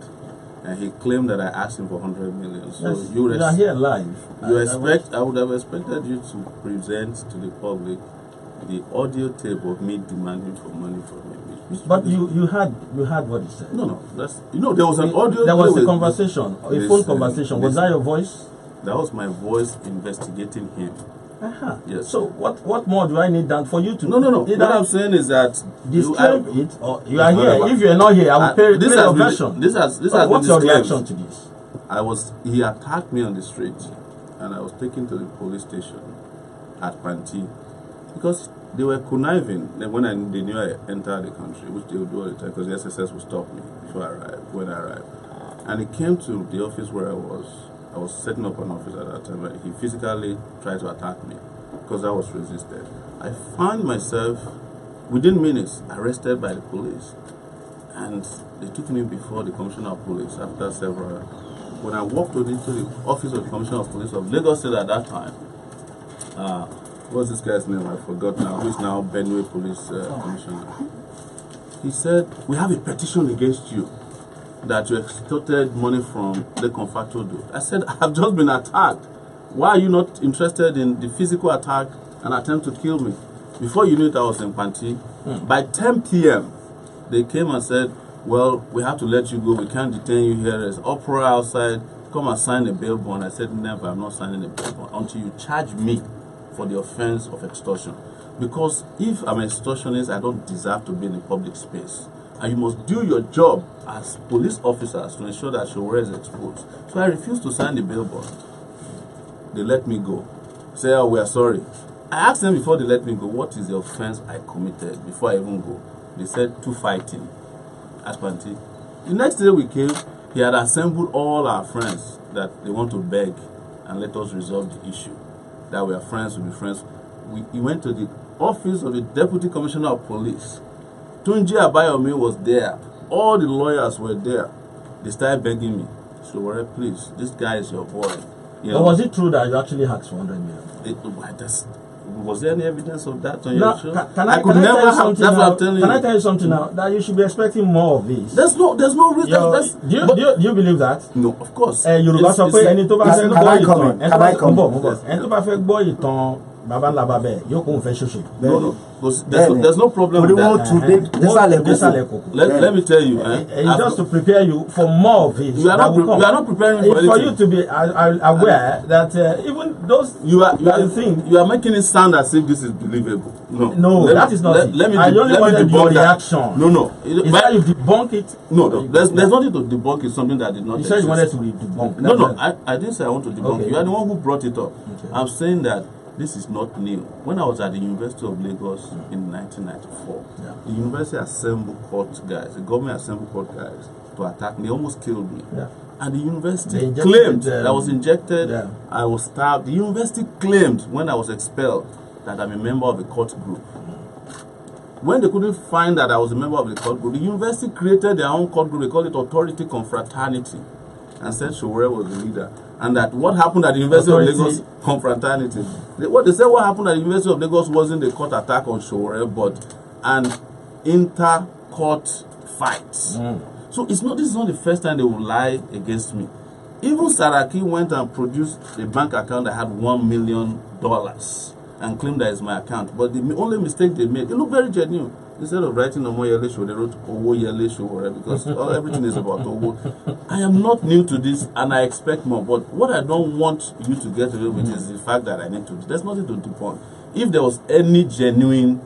and he claimed that I asked him for 100 million. So yes, you are here live. I would have expected you to present to the public the audio tape of me demanding for money from him. But you heard what he said. No, that's there was an audio. There was a conversation, a phone conversation. Was that your voice? That was my voice investigating him. Yes. So what more do I need than for you to? No. What I'm saying is that describe it, or you are here. If you are not here, I will play your version. This has what's your reaction to this? He attacked me on the street, and I was taken to the police station at Panti, because they were conniving when they knew I entered the country, which they would do all the time, because the SSS would stop me when I arrived. And he came to the office where I was setting up an office at that time, and he physically tried to attack me because I was resisted. I found myself, within minutes, arrested by the police, and they took me before the Commissioner of Police after several. When I walked into the office of the Commissioner of Police of Lagos State at that time, what's this guy's name? I forgot now. Who is now Benue Police Commissioner? He said, "We have a petition against you that you extorted money from the Fatudu." I said, "I've just been attacked. Why are you not interested in the physical attack and attempt to kill me?" Before you knew it, I was in Panti. By 10 p.m., they came and said, "Well, we have to let you go. We can't detain you here. There's uproar outside. Come and sign a bail bond." I said, "Never. I'm not signing a bail bond until you charge me for the offense of extortion. Because if I'm an extortionist, I don't deserve to be in a public space. And you must do your job as police officers to ensure that Sowore is exposed." So I refused to sign the bail bond. They let me go. Say, "Oh, we are sorry." I asked them before they let me go, what is the offense I committed before I even go? They said, 2 fighting. Aspanti. The next day we came, he had assembled all our friends that they want to beg and let us resolve the issue. That we are friends, we'll be friends. He went to the office of the Deputy Commissioner of Police. Tunji Abayomi was there all the lawyers were there. They started begging me, Sowore, please, this guy is your boy. But was it true that you actually asked for 100 million? Was there any evidence of that on Now, your show? can I tell you something now? Can I tell you something now? That you should be expecting more of this. There's no reason. Do you believe that? No, of course. Yorùbá sọ pé ẹni tó bá fẹ́ gbọ́ ìtàn ẹni tó bá fẹ́ gbọ́ ìtàn baba ńlá baba ẹ̀ yóò kóun fẹ́ ṣoṣo. No. There's no problem with that. Let me tell you. Just to prepare you for more of it. You are not preparing me for anything. For you to be aware that even those you are making it sound as if this is believable. No, that is not it. I only wanted your reaction. No. Is that you debunk it? No. There's nothing to debunk. It's something that did not exist. You said you wanted to debunk. No. I didn't say I want to debunk. Okay. You are the one who brought it up. Okay. I'm saying that this is not new. When I was at the University of Lagos in 1994, the university assembled court guys, the government assembled court guys to attack me. They almost killed me. Yeah. And the university claimed that I was injected, I was stabbed. The university claimed when I was expelled that I'm a member of a court group. When they couldn't find that I was a member of the court group, the university created their own court group. They called it Authority Confraternity, and said Sowore was the leader. And that what happened at the University of Lagos confraternity. They said what happened at the University of Lagos wasn't a court attack on Sowore, but an inter-court fight. So this is not the first time they will lie against me. Even Saraki went and produced a bank account that had $1 million and claimed that it's my account. But the only mistake they made, it looked very genuine. Instead of writing Omoyele Sowore, they wrote Omoyele Sowore because everything is about Owo. I am not new to this and I expect more. But what I don't want you to get away with is the fact that I need to. There's nothing to debunk. If there was any genuine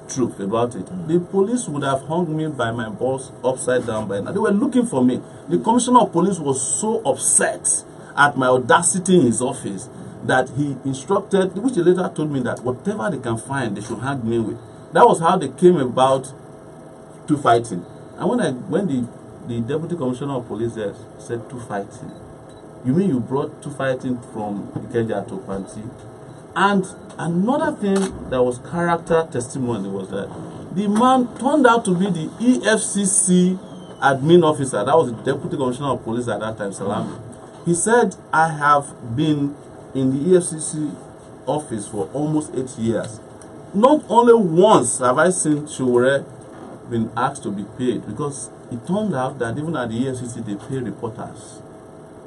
truth about it, the police would have hung me by my balls upside down by now. They were looking for me. The commissioner of police was so upset at my audacity in his office that he instructed, which he later told me that whatever they can find, they should hang me with. That was how they came about to fighting. And when the deputy commissioner of police there said to fighting, you mean you brought to fighting from Ikeja to Kwanti? And another thing that was character testimony was that the man turned out to be the EFCC admin officer. That was the deputy commissioner of police at that time, Salami. He said, I have been in the EFCC office for almost 8 years. Not only once have I seen Sowore been asked to be paid, because it turned out that even at the EFCC they pay reporters,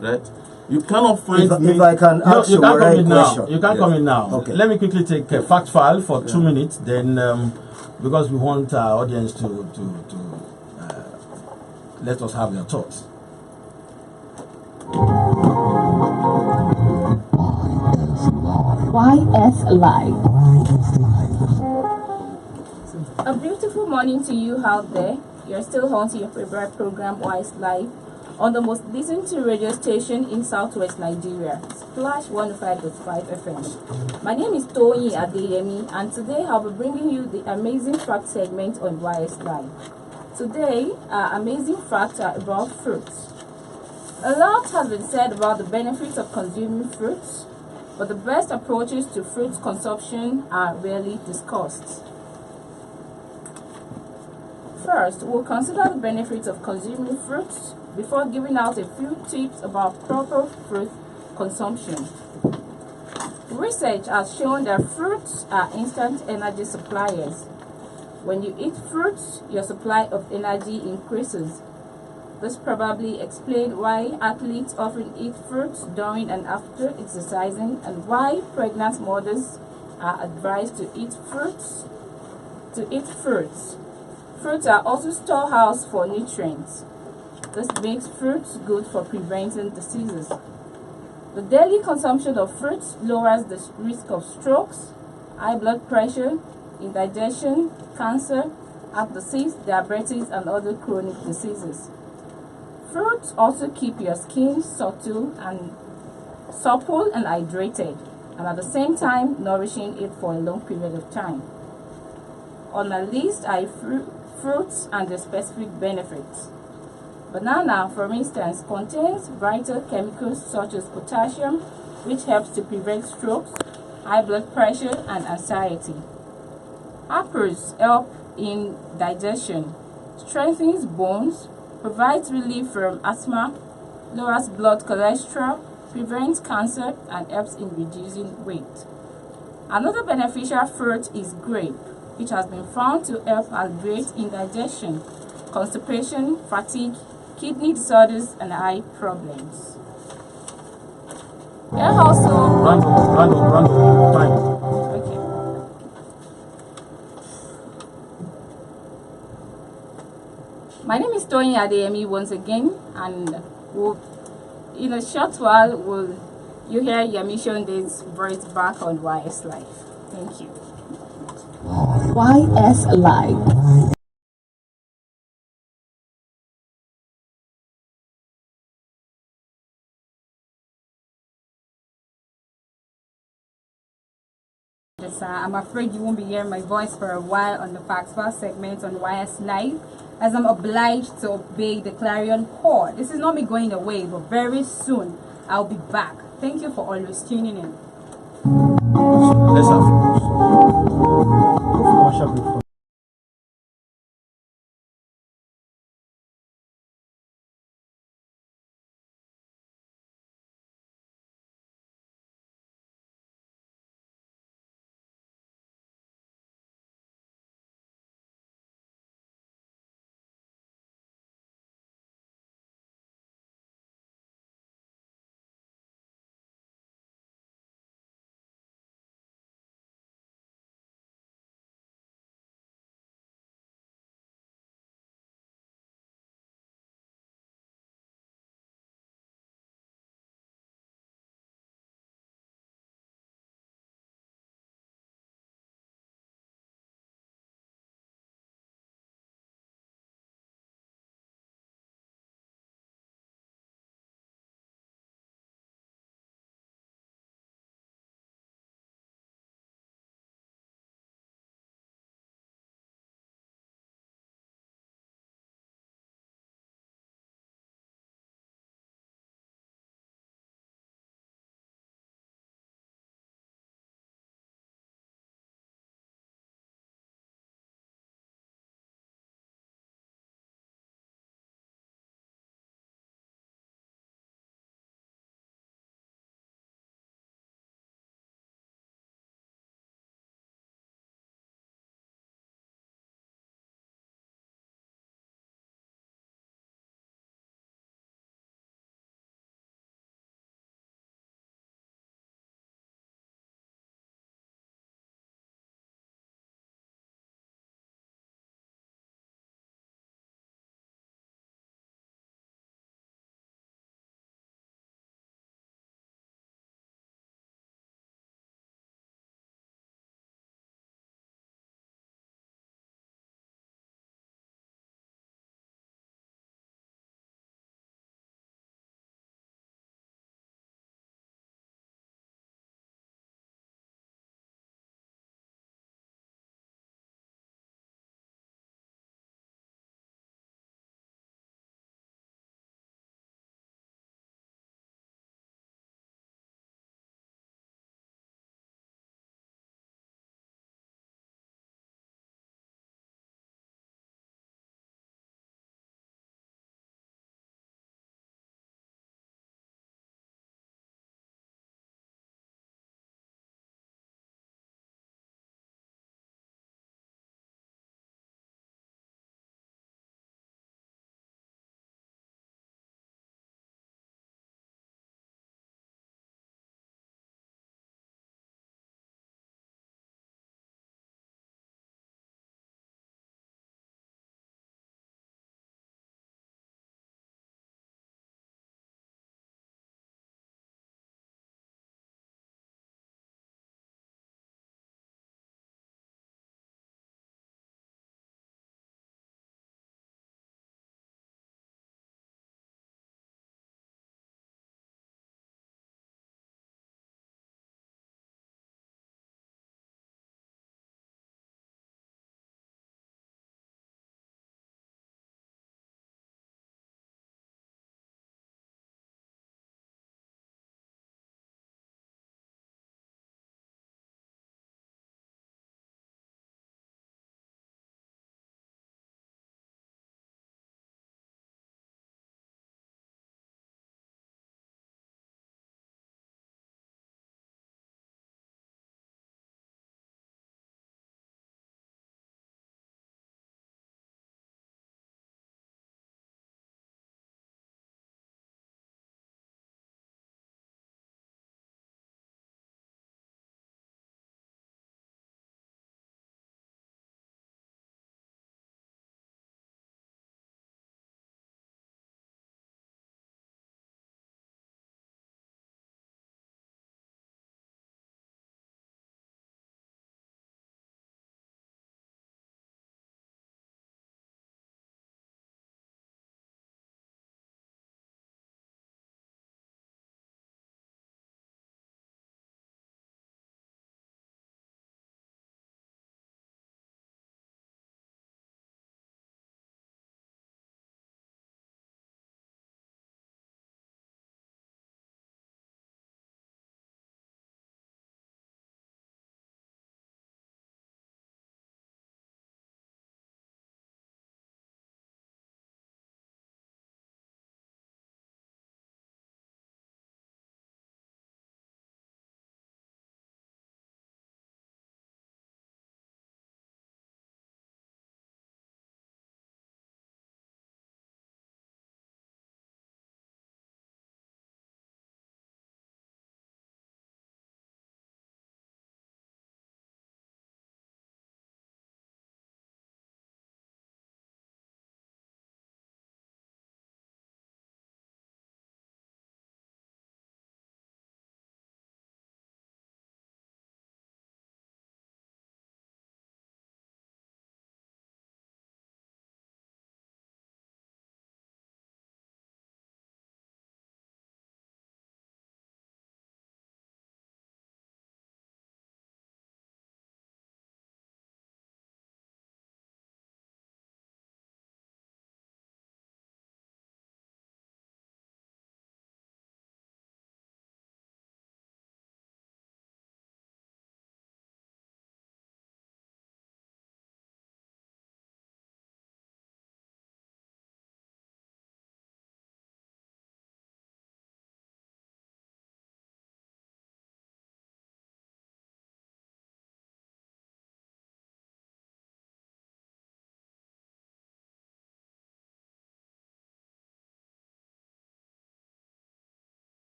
right? You cannot find me. If I can ask you can't come in now. question. You can't come in now. Okay. Let me quickly take a fact file for 2 minutes. Then, because we want our audience to let us have their thoughts. YSLive. A beautiful morning to you out there. You're still on to your favorite program, YSLive, on the most listened to radio station in Southwest Nigeria, Splash 105.5 FM. My name is Toyi Adeyemi, and today I'll be bringing you the amazing fact segment on YSLive. Today, our amazing facts are about fruits. A lot has been said about the benefits of consuming fruits, but the best approaches to fruit consumption are rarely discussed. First, we'll consider the benefits of consuming fruits before giving out a few tips about proper fruit consumption. Research has shown that fruits are instant energy suppliers. When you eat fruits, your supply of energy increases. This probably explains why athletes often eat fruits during and after exercising, and why pregnant mothers are advised to eat fruits. Fruits are also storehouse for nutrients. This makes fruits good for preventing diseases. The daily consumption of fruits lowers the risk of strokes, high blood pressure, indigestion, cancer, heart disease, diabetes, and other chronic diseases. Fruits also keep your skin supple and hydrated, and at the same time nourishing it for a long period of time. On my list are fruits and their specific benefits. Banana, for instance, contains vital chemicals such as potassium, which helps to prevent strokes, high blood pressure, and anxiety. Apples help in digestion. strengthens bones, provides relief from asthma, lowers blood cholesterol, prevents cancer, and helps in reducing weight. Another beneficial fruit is grape, which has been found to help alleviate indigestion, constipation, fatigue, kidney disorders, and eye problems. Here also, Random, time. okay. My name is Tony Adeyemi once again, and in a short while, you hear Yemi Sonde's voice back on YSLive. Thank you. YSLive. I'm afraid you won't be hearing my voice for a while on the Facts Fast segment on YSLive, as I'm obliged to obey the clarion call. This is not me going away, but very soon I'll be back. Thank you for always tuning in. So let's have commercial break.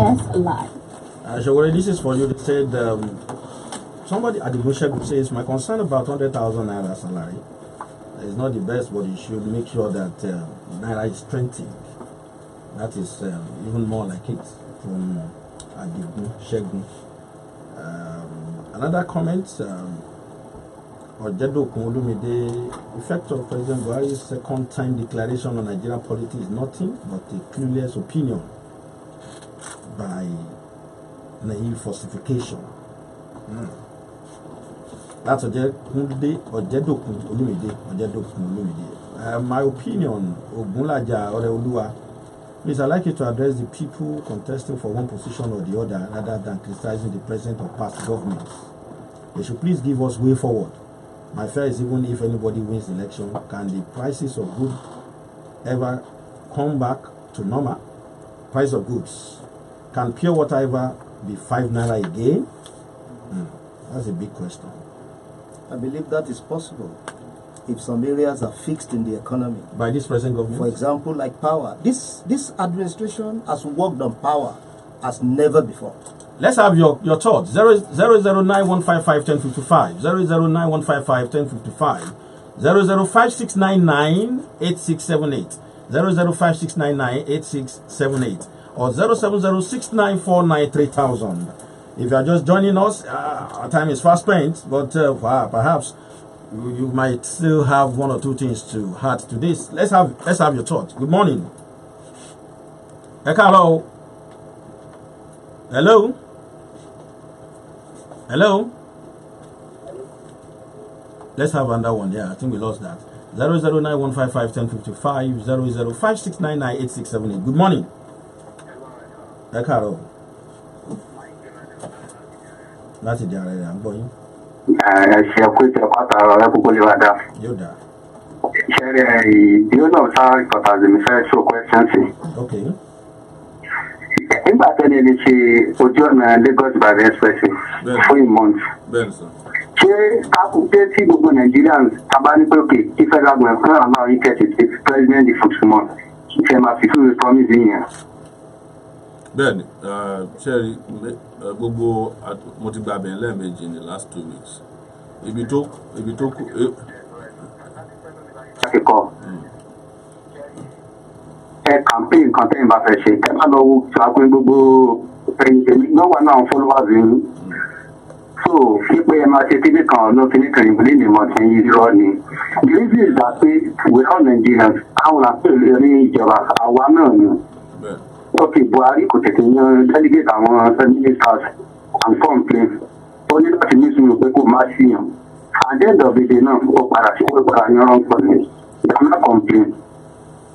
YSLive. Sowore, this is for you. They said somebody at the Bushek group says my concern about 100,000 naira salary is not the best, but you should make sure that naira is strengthened. That is even more like it from Adigun Shegun. Another comment. Ojedokun Olumide, effect of President Buhari's second time declaration on Nigerian politics is nothing but a clueless opinion by naive falsification. That's Ojedokun Olumide. My opinion, Ogunlaja Oreoluwa, please, I'd like you to address the people contesting for one position or the other rather than criticizing the present or past governments. They should please give us way forward. My fear is even if anybody wins the election, can the prices of goods ever come back to normal? Price of goods. Can pure water ever be 5 naira again? That's a big question. I believe that is possible if some areas are fixed in the economy. By this present government? For example, like power. This administration has worked on power as never before. Let's have your thoughts. 009155155 009155155 005699868 005699868 or 07069493000. If you are just joining us, our time is fast spent, but perhaps you might still have one or two things to add to this. Let's have your thoughts. Good morning. Hello. Hello. Hello. Let's have another one. Yeah, I think we lost that. 009155155 005699868. Good morning. Hello. Láti di ààrẹ à ń gbọ́ yín. Ṣe ọkọ ìtẹ̀ pàtàkì ọ̀rẹ́ púpọ̀ lè wá dá. Yóò dá. Ṣẹ́rẹ̀ ìdíwọ́ náà sáà ìkọ̀tà àzèmí fẹ́ ṣó question sí. Okay. Nígbà tẹ́lẹ̀ lè ṣe ojú ọ̀nà Lagos Ibadan express fún ìmọ̀ǹt. Ṣé kákúté tí gbogbo Nigerians tábà ní pé òkè kí federal government fún àwọn àwọn ìkẹ́sì ti president di fún túmọ̀ ìfẹ́ máa fi fún promise yẹn. Bẹ́ẹ̀ni, ṣẹ́rí gbogbo mo ti gba abẹ́yẹn lẹ́ẹ̀mejì in the last 2 weeks. Ibi tó kù. Akẹ́kọ̀ọ́ campaign kan tẹ́yìn bá fẹ́ ṣe kẹ́ bá lọ wo ṣàpín gbogbo èmi náà wà náà followers yìí. So pípé ẹ máa ṣe kíní kan ọ̀nà kíní kan ìbílẹ̀ ní ìmọ̀ tí ń rọ́ ni. The reason is that we all Nigerians àwọn àpèlè ní ìjọba àwa náà ni. Okay, Buhari kò tètè yan delegate àwọn ministers and complain. Ó ní láti ní sùúrù pé kò má sí yàn. At the end of the day náà ó padà sí pé padà yan wrong person. You cannot complain.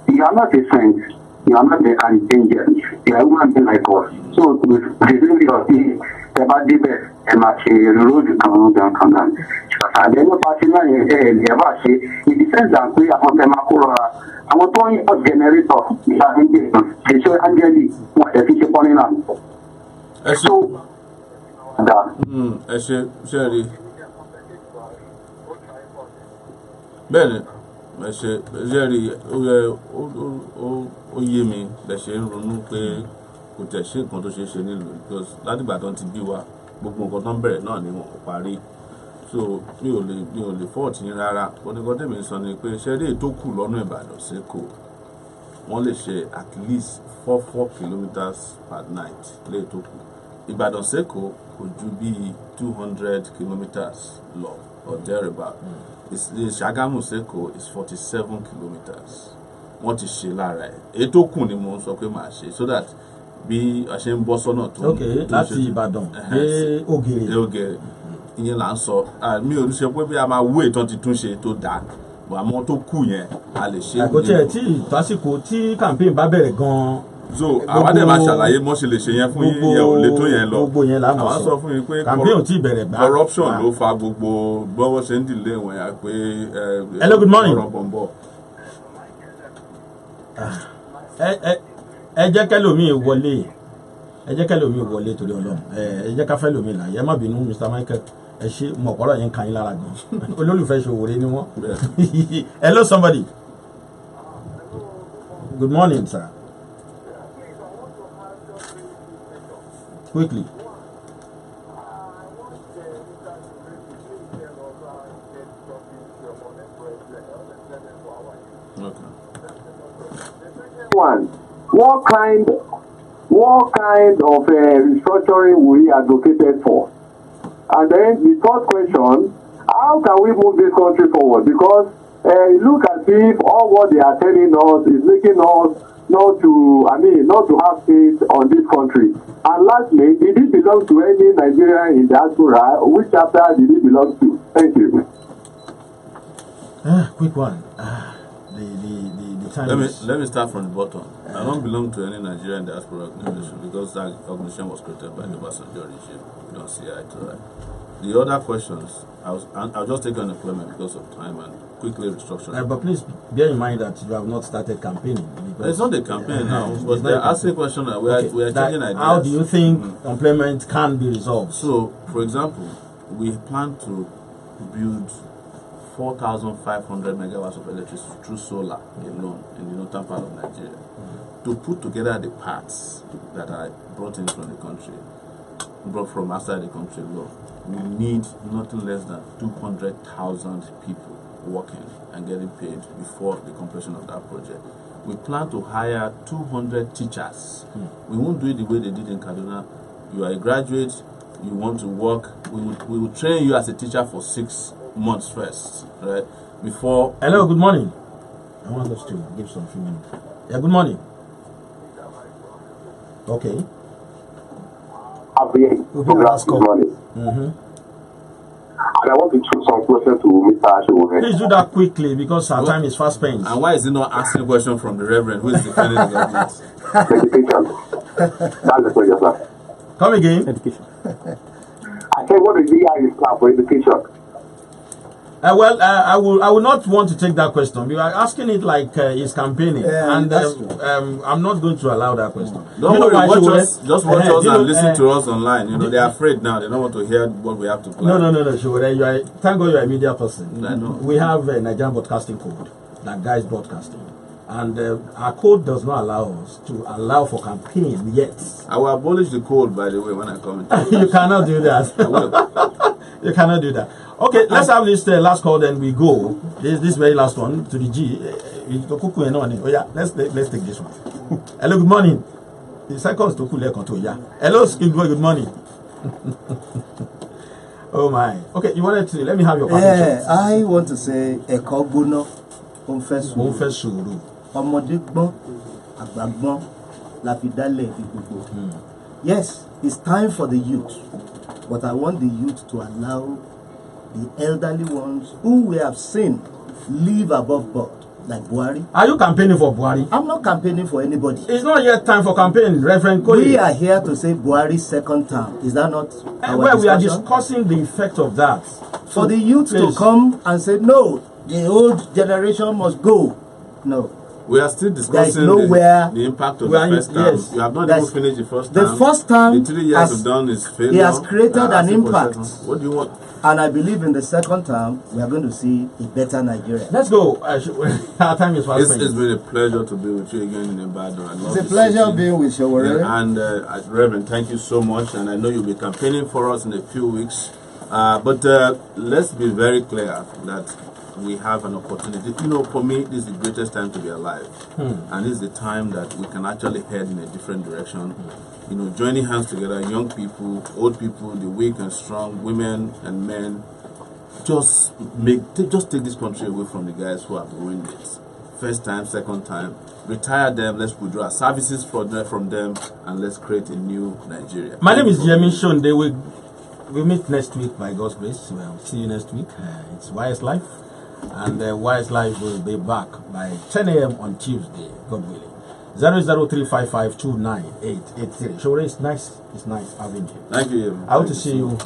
You are not a saint. You are not an angel. You are a human being like us. So with the reason of the about the best and my road kan kan. Àdéhùn pàṣẹ náà yẹn ẹ̀ẹ́dẹ̀ẹ́bà ṣe in the sense that pé àwọn tẹ̀ máa kó rọra. Àwọn tó ń yọ generator nígbà tí ń gbé ìtàn ṣèṣe ángẹ́lì wọn ẹ̀ fi ṣe pọ́n nínú. Ẹ ṣe rí. Bẹ́ẹ̀ni, ẹ ṣe rí ó yé mi lẹ ṣe ń ronú pé kò tẹ̀ ṣe nǹkan tó ṣe é ṣe nílùú because látìgbà tó ń ti bí wa gbogbo nǹkan tó ń bẹ̀rẹ̀ náà ni wọn kò parí. So mi ò lè fọ́ọ̀tì yín rárá. Oníkan tèmi sọ ni pé ṣe eré tó kù lọ́nà Ìbàdàn sẹ́kọ̀ wọ́n lè ṣe at least 4 kilometers per night lè tó kù. Ìbàdàn sẹ́kọ̀ kò ju bíi 200 kilometers lọ or thereabout. Ṣàgámù sẹ́kọ̀ is 47 kilometers. Wọ́n ti ṣe lára ẹ̀. Èyí tó kù ni mo sọ pé màá ṣe so that bí a ṣe ń bọ́ sọ́nà tó. Ok, láti Ìbàdàn dé Ògèrè. Ìyẹn là ń sọ mi ò ní ṣe pé bí a máa wú ìtàn ti túnṣe tó dáa àmọ́ tó kù yẹn a lè ṣe. àkótẹ́ tí ìtàsíkò tí campaign bá bẹ̀rẹ̀ gan-an. So àwa dẹ̀ máa ṣàlàyé mọ́ ṣe lè ṣe yẹn fún yín yẹn ò lè tó yẹn lọ. gbogbo yẹn la mọ̀ sọ fún yín pé campaign ò tí ì bẹ̀rẹ̀ gbà. corruption ló fa gbogbo bọ́wọ́ ṣe ń dìlé wọn yà pé. Hello, good morning. ẹ jẹ́ kẹ́lòmíì wọlé torí Ọlọ́run ẹ jẹ́ ká fẹ́ lòmíì láyé ẹ má bínú Mr. Michael ẹ ṣe mọ̀ ọ̀pọ̀lọ̀ yẹn kan yín lára gan olólùfẹ́ Sowore ni wọ́n. Hello somebody. Good morning sir. quickly. Okay. One, what kind of restructuring will he advocated for? And then the third question, how can we move this country forward? Because look as if all what they are telling us is making us not to have faith on this country. And lastly, did it belong to any Nigerian in diaspora? Which chapter did it belong to? Thank you. Quick one. The time Let me start from the bottom. I don't belong to any Nigerian diaspora organization because that organization was created by the Obasanjo regime. We don't see eye to eye. The other questions, I'll just take unemployment because of time and quickly restructuring. but please bear in mind that you have not started campaigning. It's not a campaign now, but they're asking a question that we are changing ideas. How do you think employment can be resolved? So, for example, we plan to build 4,500 megawatts of electricity through solar alone in the northern part of Nigeria. To put together the parts that are brought in from the country, brought from outside the country, we need nothing less than 200,000 people working and getting paid before the completion of that project. We plan to hire 200 teachers. We won't do it the way they did in Kaduna. You are a graduate, you want to work, we will train you as a teacher for 6 months first, right? Before. Hello, good morning. I want us to give some few minutes. Yeah, good morning. Okay. Good morning. And I want to choose some questions to Mr. Sowore. Please do that quickly because our time is fast spent. And why is he not asking a question from the Reverend who is defending the government? Education. That's the question, sir. Come again. Education. I said, what is the his plan for education? I will not want to take that question. You are asking it like he's campaigning, and I'm not going to allow that question. Don't worry, just watch us and listen to us online. You know, they're afraid now. They don't want to hear what we have to play. No, Sowore, thank God you're a media person. I know. We have a Nigerian broadcasting code that guides broadcasting. And our code does not allow us to allow for campaign yet. I will abolish the code, by the way, when I come into You cannot do that. I will. You cannot do that. Okay, let's have this last call, then we go. This very last one to the G. Oh yeah, let's take this one. Hello, good morning. The seconds to cool yeah. Hello, good morning. Oh my. Okay, you wanted to let me have your question. Yeah, I want to say Ekoguno Confessuru. Ọmọdé gbọ́n, àgbà gbọ́n, la fi dálẹ̀ ibi gbogbo. Yes, it's time for the youth, but I want the youth to allow the elderly ones who we have seen live above board, like Buhari. Are you campaigning for Buhari? I'm not campaigning for anybody. It's not yet time for campaign, Reverend Koyi. We are here to say Buhari's second term. Is that not our well, discussion? We are discussing the effect of that. For the youth to come and say, no, the old generation must go. No. We are still discussing the impact of the first term. Yes, you have not even finished the first term. The first term, the 3 years we've done is failure. He has created an impact. What do you want? And I believe in the second term, we are going to see a better Nigeria. Let's go. Our time is fast. It's been a pleasure to be with you again in Ibadan. It's a pleasure being with you, and Reverend, thank you so much. And I know you'll be campaigning for us in a few weeks. But let's be very clear that we have an opportunity. You know, for me, this is the greatest time to be alive. And this is the time that we can actually head in a different direction. You know, joining hands together, young people, old people, the weak and strong, women and men, just take this country away from the guys who have ruined it. First time, second time, retire them, let's withdraw services from them, and let's create a new Nigeria. My name is Yemi Sonde. We meet next week by God's grace. We'll see you next week. It's YSLive. And YSLive will be back by 10 a.m. on Tuesday, God willing. 00355298883. Sowore, it's nice having you. Thank you. I hope to see you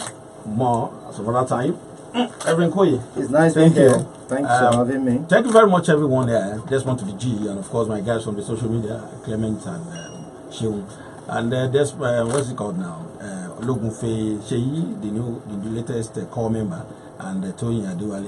more some other time. Reverend Koyi. It's nice being here. Thanks for having me. Thank you very much, everyone there. Just want to the G, and of course my guys from the social media, Clement and Shion. And there's what's it called now? Logunfe Sheyi, the latest core member, and Tony Adewale.